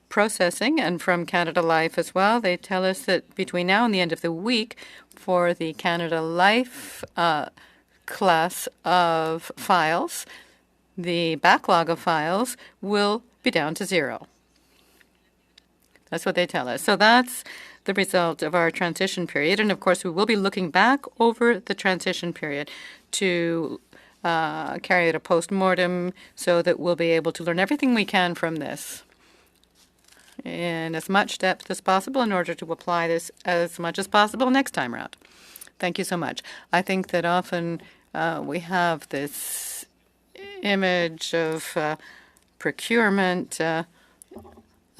processing, and from Canada Life as well. They tell us that between now and the end of the week, for the Canada Life class of files, the backlog of files will be down to 0. That's what they tell us. So that's the result of our transition period. And of course, we will be looking back over the transition period to carry out a post-mortem so that we'll be able to learn everything we can from this in as much depth as possible in order to apply this as much as possible next time around. Thank you so much. I think that often we have this image of procurement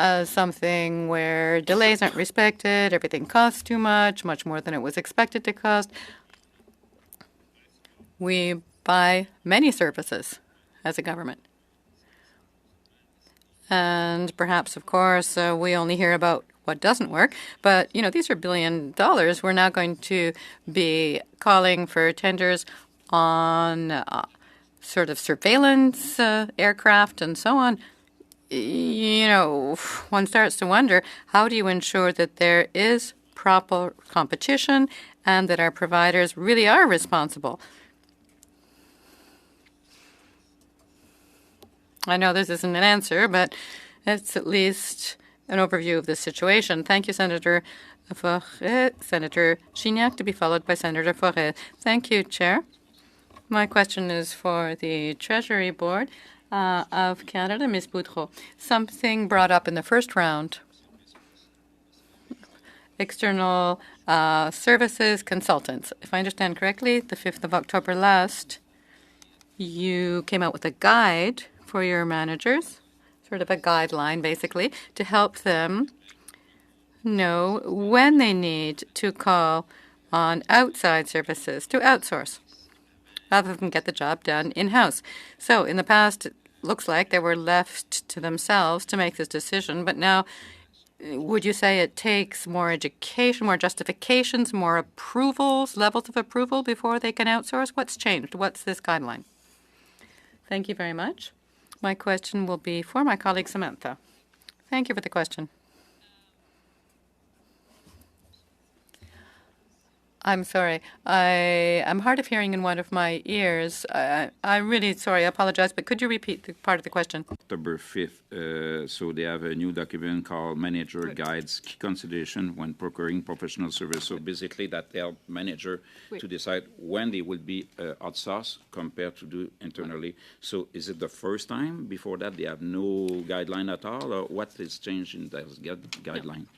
as something where delays aren't respected, everything costs too much more than it was expected to cost. We buy many services as a government. And perhaps, of course, we only hear about what doesn't work. But, these are $1 billion. We're now going to be calling for tenders on sort of surveillance aircraft and so on. One starts to wonder, how do you ensure that there is proper competition and that our providers really are responsible? I know this isn't an answer, but it's at least an overview of the situation. Thank you, Senator Forêt. Senator Gignac, to be followed by Senator Forêt. Thank you, Chair. My question is for the Treasury Board of Canada, Ms. Boudreau. Something brought up in the first round. External services consultants. If I understand correctly, the 5th of October last, you came out with a guide for your managers, sort of a guideline, basically, to help them know when they need to call on outside services to outsource, rather than get the job done in-house. So in the past, it looks like they were left to themselves to make this decision, but now would you say it takes more education, more justifications, more approvals, levels of approval before they can outsource? What's changed? What's this guideline? Thank you very much. My question will be for my colleague Samantha. Thank you for the question. I'm sorry. I am hard of hearing in one of my ears. I'm really sorry. I apologize, but could you repeat the part of the question? October 5th, so they have a new document called Manager Guides, Key Consideration when Procuring Professional Service. So basically that help manager to decide when they will be outsourced compared to do internally. So is it the first time? Before that, they have no guideline at all, or what is changed in that guideline?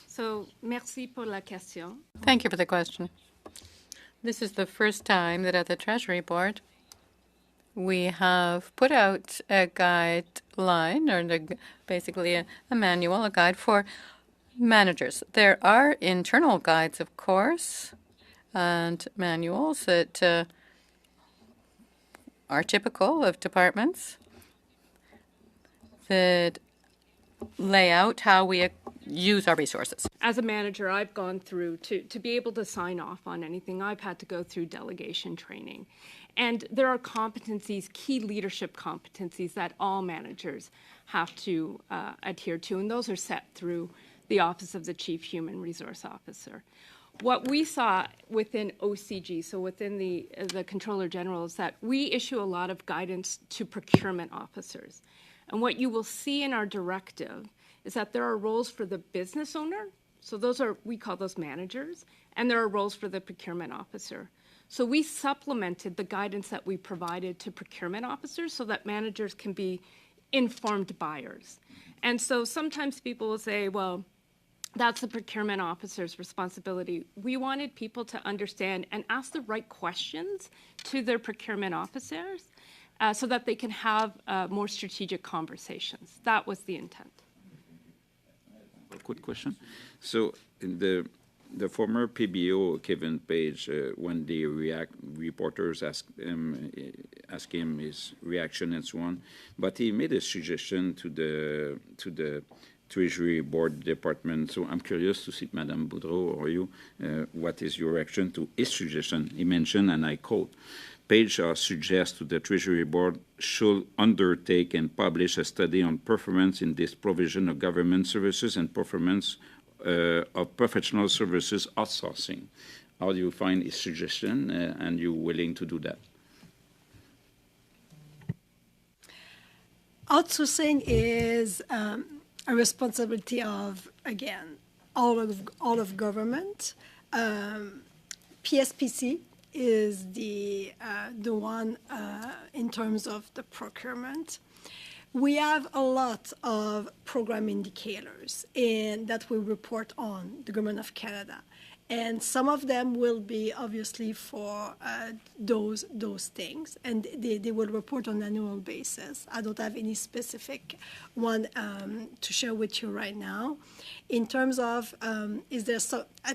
So, merci pour la question. Thank you for the question. This is the first time that at the Treasury Board we have put out a guideline, or basically a manual, a guide for managers. There are internal guides, of course, and manuals that are typical of departments that lay out how we use our resources. As a manager, I've gone through, to be able to sign off on anything, I've had to go through delegation training. And there are competencies, key leadership competencies that all managers have to adhere to, and those are set through the Office of the Chief Human Resource Officer. What we saw within OCG, so within the Controller General, is that we issue a lot of guidance to procurement officers. And what you will see in our directive is that there are roles for the business owner, so those are, we call those managers, and there are roles for the procurement officer. So we supplemented the guidance that we provided to procurement officers so that managers can be informed buyers. And so sometimes people will say, well, that's the procurement officer's responsibility. We wanted people to understand and ask the right questions to their procurement officers so that they can have more strategic conversations. That was the intent. A quick question. So in the former PBO, Kevin Page, when the reporters ask him his reaction and so on, but he made a suggestion to the Treasury Board Department. So I'm curious to see, Madame Boudreau or you, what is your reaction to his suggestion? He mentioned, and I quote, Page suggests to the Treasury Board should undertake and publish a study on performance in this provision of government services and performance of professional services outsourcing. How do you find his suggestion, and you willing to do that? Outsourcing is a responsibility of, again, all of government. PSPC is the one in terms of the procurement. We have a lot of program indicators that we report on the Government of Canada. And some of them will be obviously for those things, and they will report on an annual basis. I don't have any specific one to share with you right now. In terms of,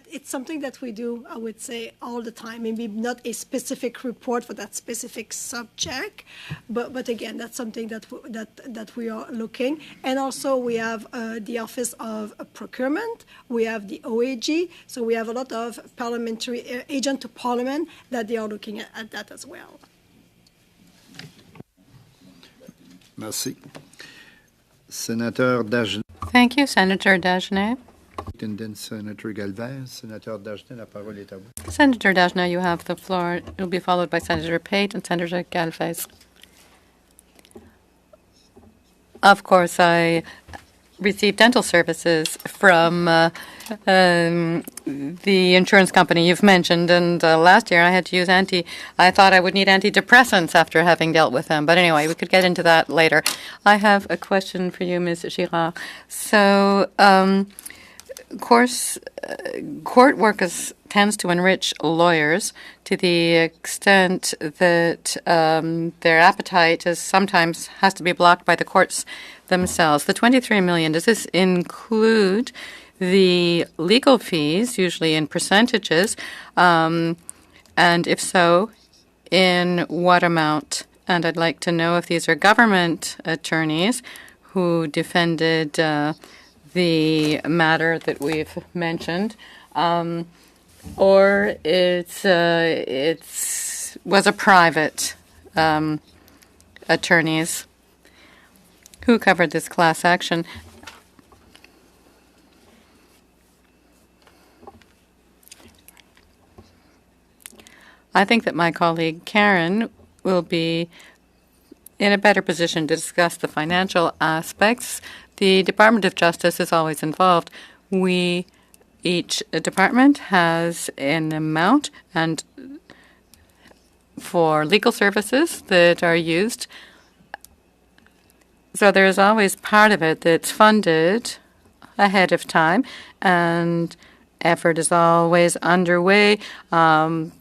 it's something that we do, I would say, all the time. Maybe not a specific report for that specific subject, but again, that's something that we are looking. And also we have the Office of Procurement, we have the OAG, so we have a lot of parliamentary agent to parliament that they are looking at that as well. Merci. Senator Dagenet. Thank you, Senator Dagenet. And then Senator Galvez. Senator Dagenet, la parole est à vous. Senator Dagenet, you have the floor. It will be followed by Senator Pate and Senator Galvez. Of course, I receive dental services from the insurance company you've mentioned, and last year I had to use I thought I would need antidepressants after having dealt with them, but anyway, we could get into that later. I have a question for you, Ms. Girard. So course, court work tends to enrich lawyers to the extent that their appetite sometimes has to be blocked by the courts themselves. The $23 million, does this include the legal fees, usually in percentages? And if so, in what amount? And I'd like to know if these are government attorneys who defended the matter that we've mentioned, or it's was a private attorneys who covered this class action. I think that my colleague Karen will be in a better position to discuss the financial aspects. The Department of Justice is always involved. Each department has an amount and for legal services that are used. So there's always part of it that's funded ahead of time, and effort is always underway on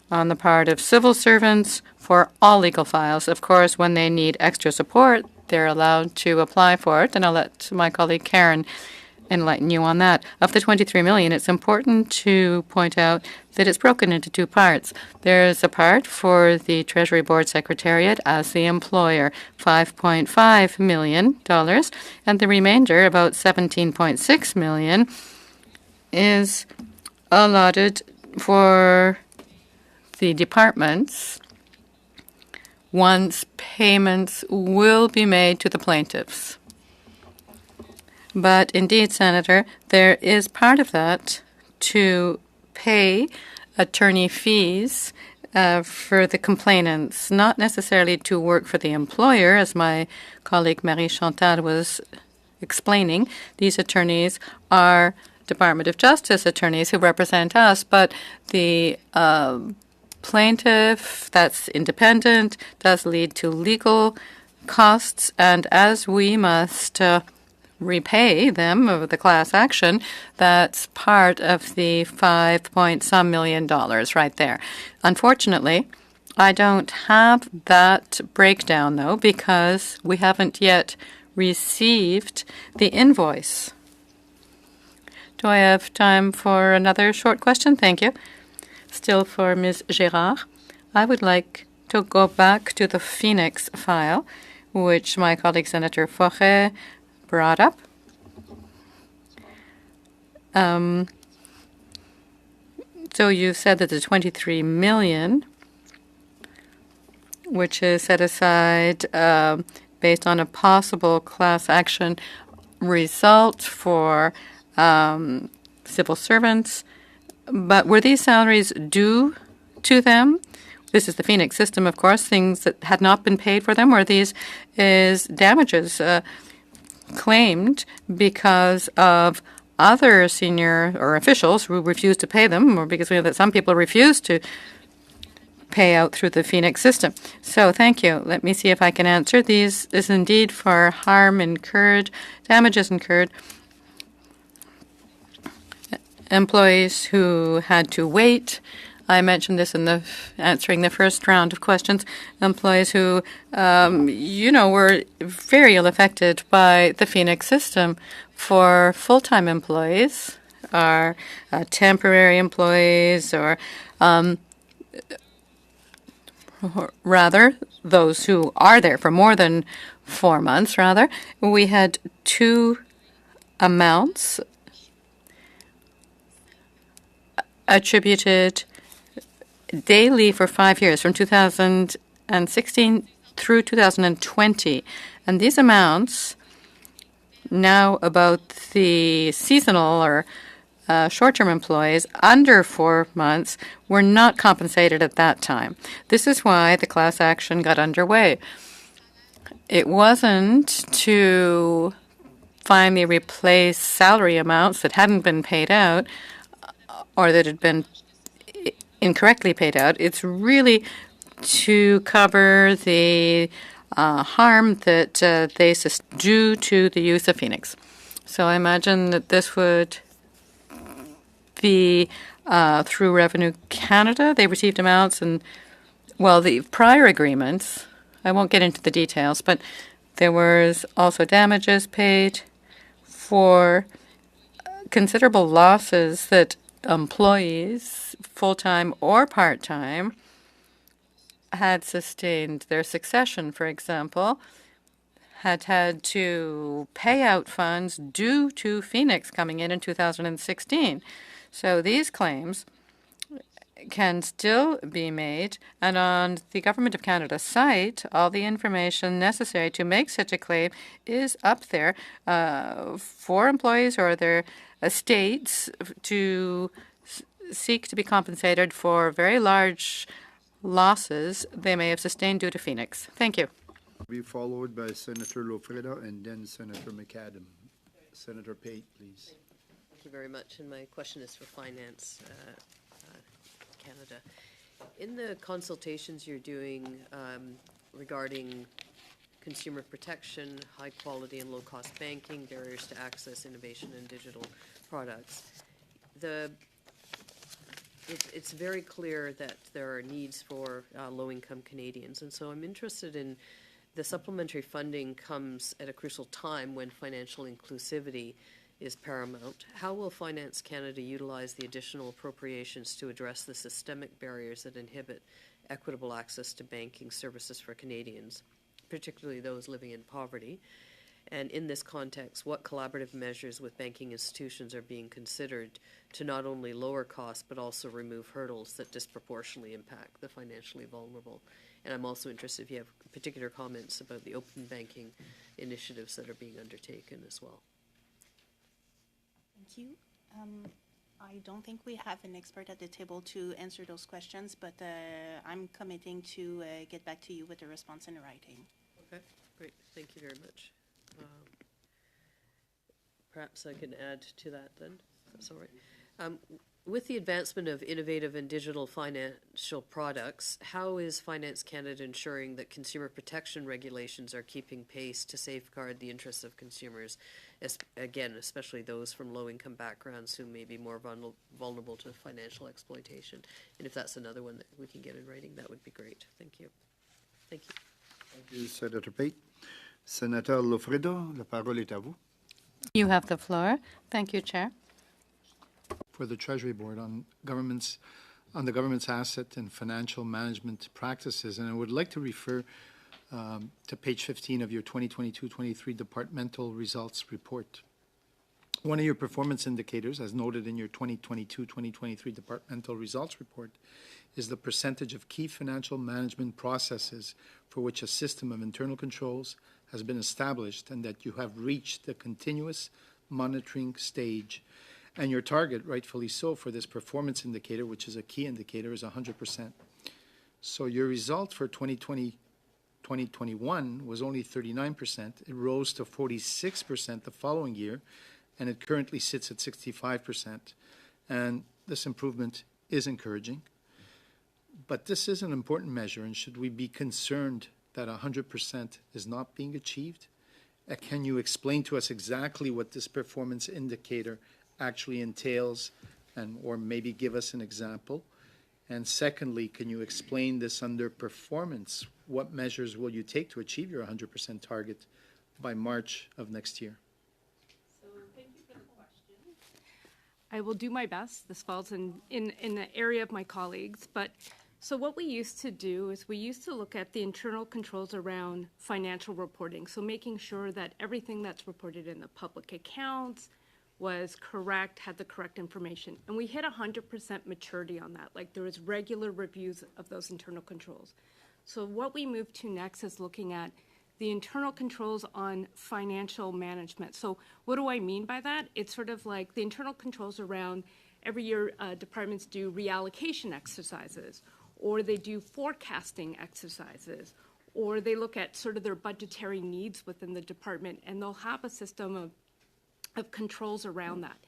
the part of civil servants for all legal files. Of course, when they need extra support, they're allowed to apply for it, and I'll let my colleague Karen enlighten you on that. Of the $23 million, it's important to point out that it's broken into two parts. There's a part for the Treasury Board Secretariat as the employer, $5.5 million, and the remainder, about $17.6 million, is allotted for the departments once payments will be made to the plaintiffs. But indeed, Senator, there is part of that to pay attorney fees for the complainants, not necessarily to work for the employer, as my colleague Marie Chantal was explaining. These attorneys are Department of Justice attorneys who represent us, but the plaintiff that's independent does lead to legal costs, and as we must repay them of the class action, that's part of the $5 million right there. Unfortunately, I don't have that breakdown, though, because we haven't yet received the invoice. Do I have time for another short question? Thank you. Still for Ms. Girard, I would like to go back to the Phoenix file, which my colleague Senator Forêt brought up. So you said that the $23 million, which is set aside based on a possible class action result for civil servants, but were these salaries due to them? This is the Phoenix system, of course, things that had not been paid for them, or these is damages claimed because of other senior or officials who refused to pay them, or because we know that some people refuse to pay out through the Phoenix system. So thank you. Let me see if I can answer. These is indeed for harm incurred, damages incurred. Employees who had to wait. I mentioned this in answering the first round of questions. Employees who, were very ill affected by the Phoenix system. For full-time employees, or temporary employees, or rather, those who are there for more than 4 months, rather, we had two amounts attributed daily for 5 years, from 2016 through 2020. And these amounts, now about the seasonal or short-term employees under 4 months, were not compensated at that time. This is why the class action got underway. It wasn't to finally replace salary amounts that hadn't been paid out or that had been incorrectly paid out. It's really to cover the harm that they due to the use of Phoenix. So I imagine that this would through Revenue Canada, they received amounts, and well, the prior agreements, I won't get into the details, but there was also damages paid for considerable losses that employees, full-time or part-time, had sustained. Their succession, for example, had to pay out funds due to Phoenix coming in 2016. So these claims can still be made, and on the Government of Canada site, all the information necessary to make such a claim is up there for employees or their estates to seek to be compensated for very large losses they may have sustained due to Phoenix. Thank you. Be followed by Senator Lofreda and then Senator McAdam. Senator Pate, please. Thank you very much. And my question is for Finance Canada. In the consultations you're doing regarding consumer protection, high quality and low cost banking, barriers to access, innovation and digital products, it's very clear that there are needs for low-income Canadians. And so I'm interested in the supplementary funding comes at a crucial time when financial inclusivity is paramount. How will Finance Canada utilize the additional appropriations to address the systemic barriers that inhibit equitable access to banking services for Canadians, particularly those living in poverty? And in this context, what collaborative measures with banking institutions are being considered to not only lower costs but also remove hurdles that disproportionately impact the financially vulnerable? And I'm also interested if you have particular comments about the open banking initiatives that are being undertaken as well. Thank you. I don't think we have an expert at the table to answer those questions, but I'm committing to get back to you with a response in writing. Okay, great. Thank you very much. Perhaps I can add to that then, if that's all right. With the advancement of innovative and digital financial products, how is Finance Canada ensuring that consumer protection regulations are keeping pace to safeguard the interests of consumers, again, especially those from low-income backgrounds who may be more vulnerable to financial exploitation? And if that's another one that we can get in writing, that would be great. Thank you. Thank you. Thank you, Senator Pate. Senator Lofreda, la parole est à vous. You have the floor. Thank you, Chair. For the Treasury Board on the government's asset and financial management practices, and I would like to refer to page 15 of your 2022-23 departmental results report. One of your performance indicators, as noted in your 2022-2023 departmental results report, is the percentage of key financial management processes for which a system of internal controls has been established and that you have reached the continuous monitoring stage. And your target, rightfully so, for this performance indicator, which is a key indicator, is 100%. So your result for 2020-2021 was only 39%. It rose to 46% the following year, and it currently sits at 65%. And this improvement is encouraging. But this is an important measure, and should we be concerned that 100% is not being achieved? Can you explain to us exactly what this performance indicator actually entails, and or maybe give us an example? And secondly, can you explain this underperformance? What measures will you take to achieve your 100% target by March of next year? So thank you for the question. I will do my best. This falls in the area of my colleagues, but so what we used to do is we used to look at the internal controls around financial reporting, so making sure that everything that's reported in the public accounts was correct, had the correct information. And we hit 100% maturity on that. Like there was regular reviews of those internal controls. So what we moved to next is looking at the internal controls on financial management. So what do I mean by that? It's sort of like the internal controls around every year departments do reallocation exercises, or they do forecasting exercises, or they look at sort of their budgetary needs within the department, and they'll have a system of controls around that.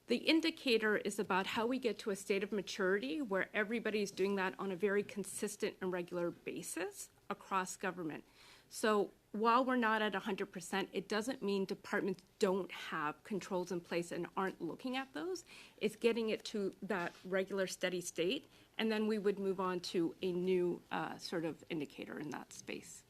The indicator is about how we get to a state of maturity where everybody's doing that on a very consistent and regular basis across government. So while we're not at 100%, it doesn't mean departments don't have controls in place and aren't looking at those. It's getting it to that regular steady state, and then we would move on to a new sort of indicator in that space.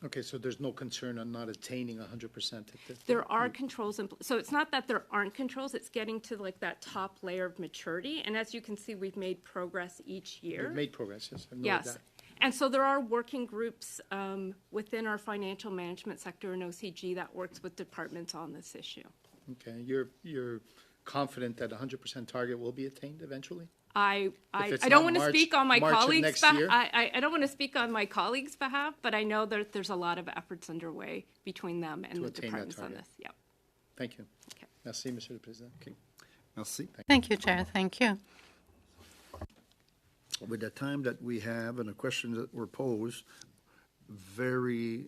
Okay, so there's no concern on not attaining 100%? There are controls in so it's not that there aren't controls, it's getting to like that top layer of maturity. And as you can see, we've made progress each year. You've made progress, yes. I know Yes. that. And so there are working groups within our financial management sector and OCG that works with departments on this issue. Okay, you're confident that 100% target will be attained eventually? I it's don't not want to March- speak on my March of colleagues' next behalf. year? I don't want to speak on my colleagues' behalf, but I know that there's a lot of efforts underway between them and To the attain that departments on target. this. Yep. Thank you. Okay. Merci, Monsieur le Président. Okay. Merci. Thank you, Chair. Thank you. With the time that we have and the questions that were posed, very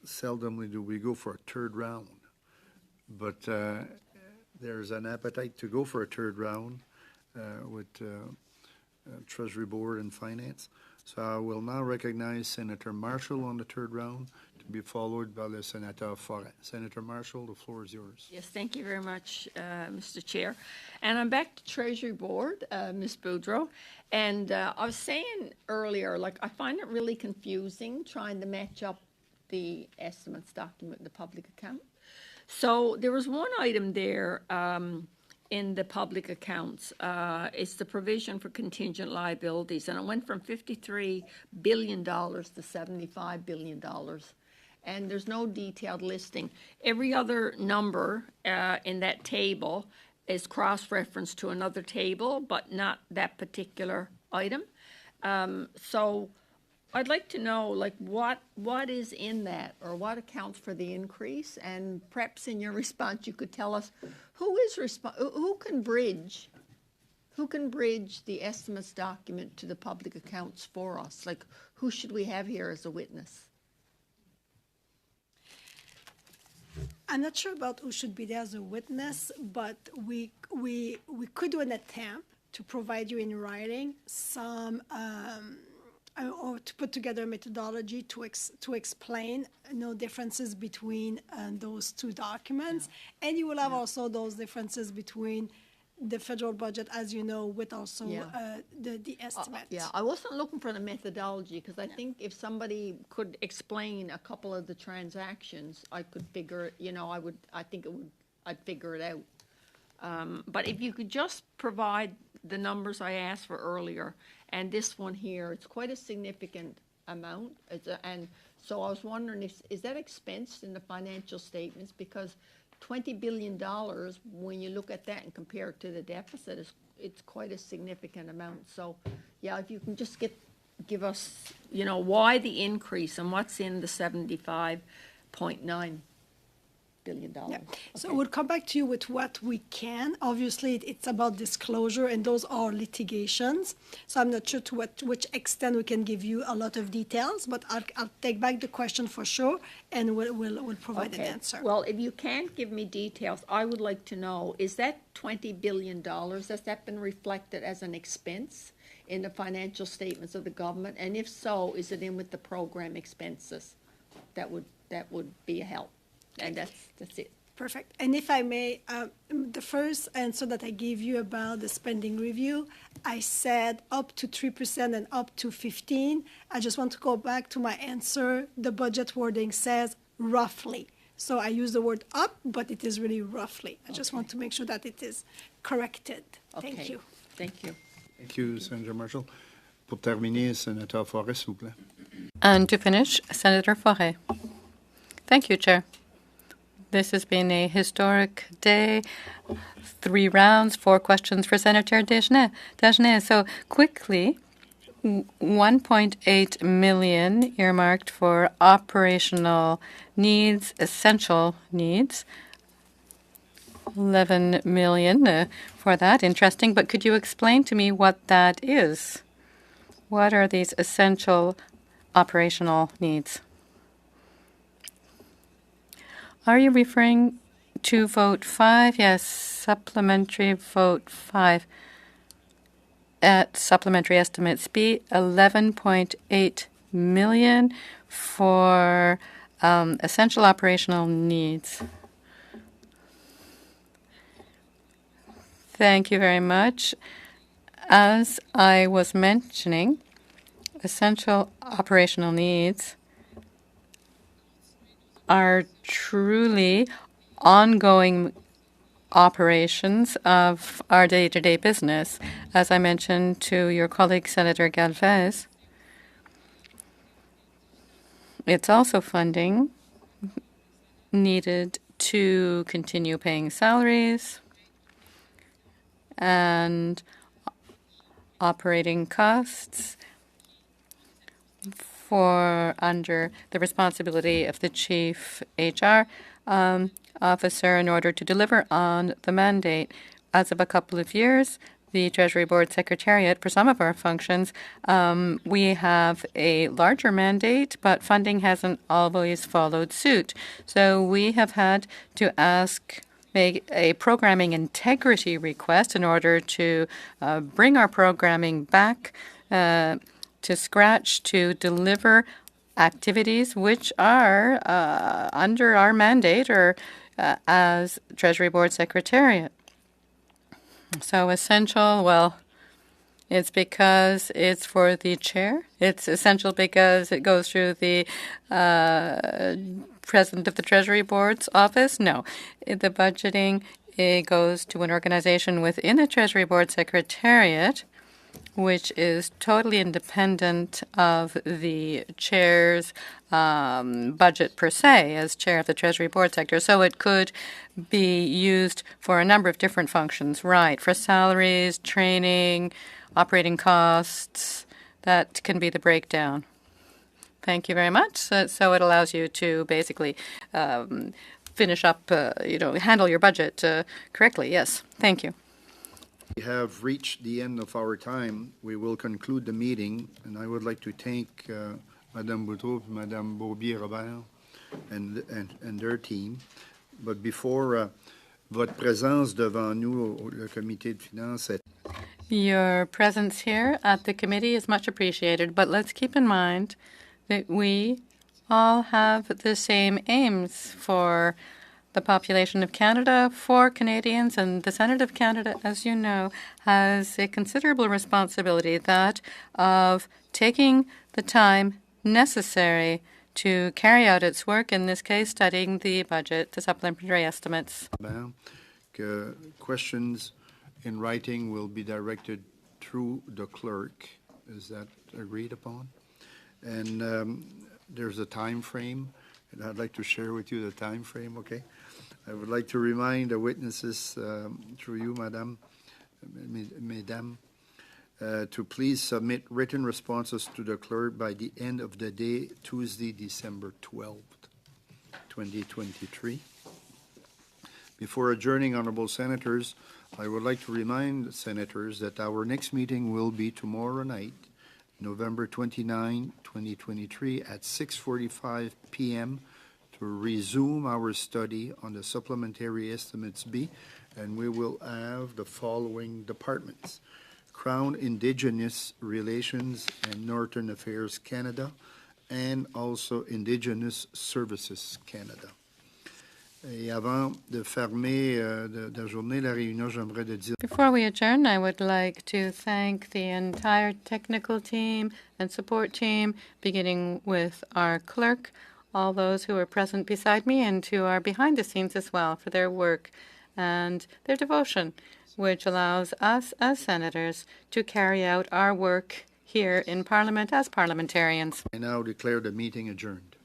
seldomly do we go for a third round. But there's an appetite to go for a third round with Treasury Board and Finance. So I will now recognize Senator Marshall on the third round, to be followed by the Senator Forêt. Senator Marshall, the floor is yours. Yes, thank you very much, Mr. Chair. And I'm back to Treasury Board, Ms. Boudreau. And I was saying earlier, like, I find it really confusing trying to match up the estimates document with the public account. So there was one item there in the public accounts. It's the provision for contingent liabilities, and it went from $53 billion to $75 billion. And there's no detailed listing. Every other number in that table is cross-referenced to another table, but not that particular item. So I'd like to know, like, what is in that, or what accounts for the increase? And perhaps in your response, you could tell us who can bridge the estimates document to the public accounts for us? Like, who should we have here as a witness? I'm not sure about who should be there as a witness, but we could do an attempt to provide you in writing some, or to put together a methodology to explain differences between those two documents. Yeah. And you will have also those differences between the federal budget, as you know, with also the estimate. I wasn't looking for the methodology, because I think if somebody could explain a couple of the transactions, I could figure, I'd figure it out. But if you could just provide the numbers I asked for earlier, and this one here, it's quite a significant amount. And so I was wondering, is that expensed in the financial statements? Because $20 billion, when you look at that and compare it to the deficit, it's quite a significant amount. So, yeah, if you can just give us, why the increase and what's in the $75.9 billion. Yeah. So we'll come back to you with what we can. Obviously, it's about disclosure, and those are litigations. So I'm not sure to which extent we can give you a lot of details, but I'll take back the question for sure, and we'll provide an answer. Well, if you can't give me details, I would like to know, is that $20 billion, has that been reflected as an expense in the financial statements of the government? And if so, is it in with the program expenses? That would be a help. And that's it. Perfect. And if I may, the first answer that I gave you about the spending review, I said up to 3% and up to 15%. I just want to go back to my answer. The budget wording says roughly. So I use the word up, but it is really roughly. I just want to make sure that it is corrected. Okay. Thank you. Thank you. Thank you, Senator Marshall. Pour terminer, Senator Forêt, s'il vous plaît. And to finish, Senator Forêt. Thank you, Chair. This has been a historic day. 3 rounds, 4 questions for Senator Dagenet. So quickly, 1.8 million earmarked for operational needs, essential needs. 11 million for that. Interesting. But could you explain to me what that is? What are these essential operational needs? Are you referring to vote 5? Yes, supplementary vote 5. At supplementary estimates B, 11.8 million for essential operational needs. Thank you very much. As I was mentioning, essential operational needs are truly ongoing operations of our day-to-day business. As I mentioned to your colleague, Senator Galvez, it's also funding needed to continue paying salaries and operating costs for under the responsibility of the chief HR officer in order to deliver on the mandate. As of a couple of years, the Treasury Board Secretariat, for some of our functions, we have a larger mandate, but funding hasn't always followed suit. So we have had to make a programming integrity request in order to bring our programming back to scratch to deliver activities which are under our mandate or as Treasury Board Secretariat. So essential, well, it's because it's for the chair. It's essential because it goes through the president of the Treasury Board's office. No, the budgeting, it goes to an organization within the Treasury Board Secretariat, which is totally independent of the chair's budget per se, as chair of the Treasury Board sector. So it could be used for a number of different functions, right? For salaries, training, operating costs. That can be the breakdown. Thank you very much. So it allows you to basically finish up, handle your budget correctly. Yes. Thank you. We have reached the end of our time. We will conclude the meeting, and I would like to thank Madame Boudreau, Madame Beaubier-Robert, and their team. But before votre présence devant nous, le comité de finances. Your presence here at the committee is much appreciated, but let's keep in mind that we all have the same aims for the population of Canada, for Canadians, and the Senate of Canada, as you know, has a considerable responsibility, that of taking the time necessary to carry out its work, in this case, studying the budget, the supplementary estimates. Questions in writing will be directed through the clerk. Is that agreed upon? And there's a time frame, and I'd like to share with you the time frame, okay? I would like to remind the witnesses, through you, Madame, Mesdames, to please submit written responses to the clerk by the end of the day, Tuesday, December 12th, 2023. Before adjourning, honorable senators, I would like to remind the senators that our next meeting will be tomorrow night, November 29, 2023, at 6:45 p.m. to resume our study on the Supplementary Estimates B, and we will have the following departments: Crown Indigenous Relations and Northern Affairs Canada, and also Indigenous Services Canada. Et avant de fermer de journée la réunion, j'aimerais de dire. Before we adjourn, I would like to thank the entire technical team and support team, beginning with our clerk, all those who are present beside me, and who are behind the scenes as well, for their work and their devotion, which allows us as senators to carry out our work here in Parliament as parliamentarians. I now declare the meeting adjourned.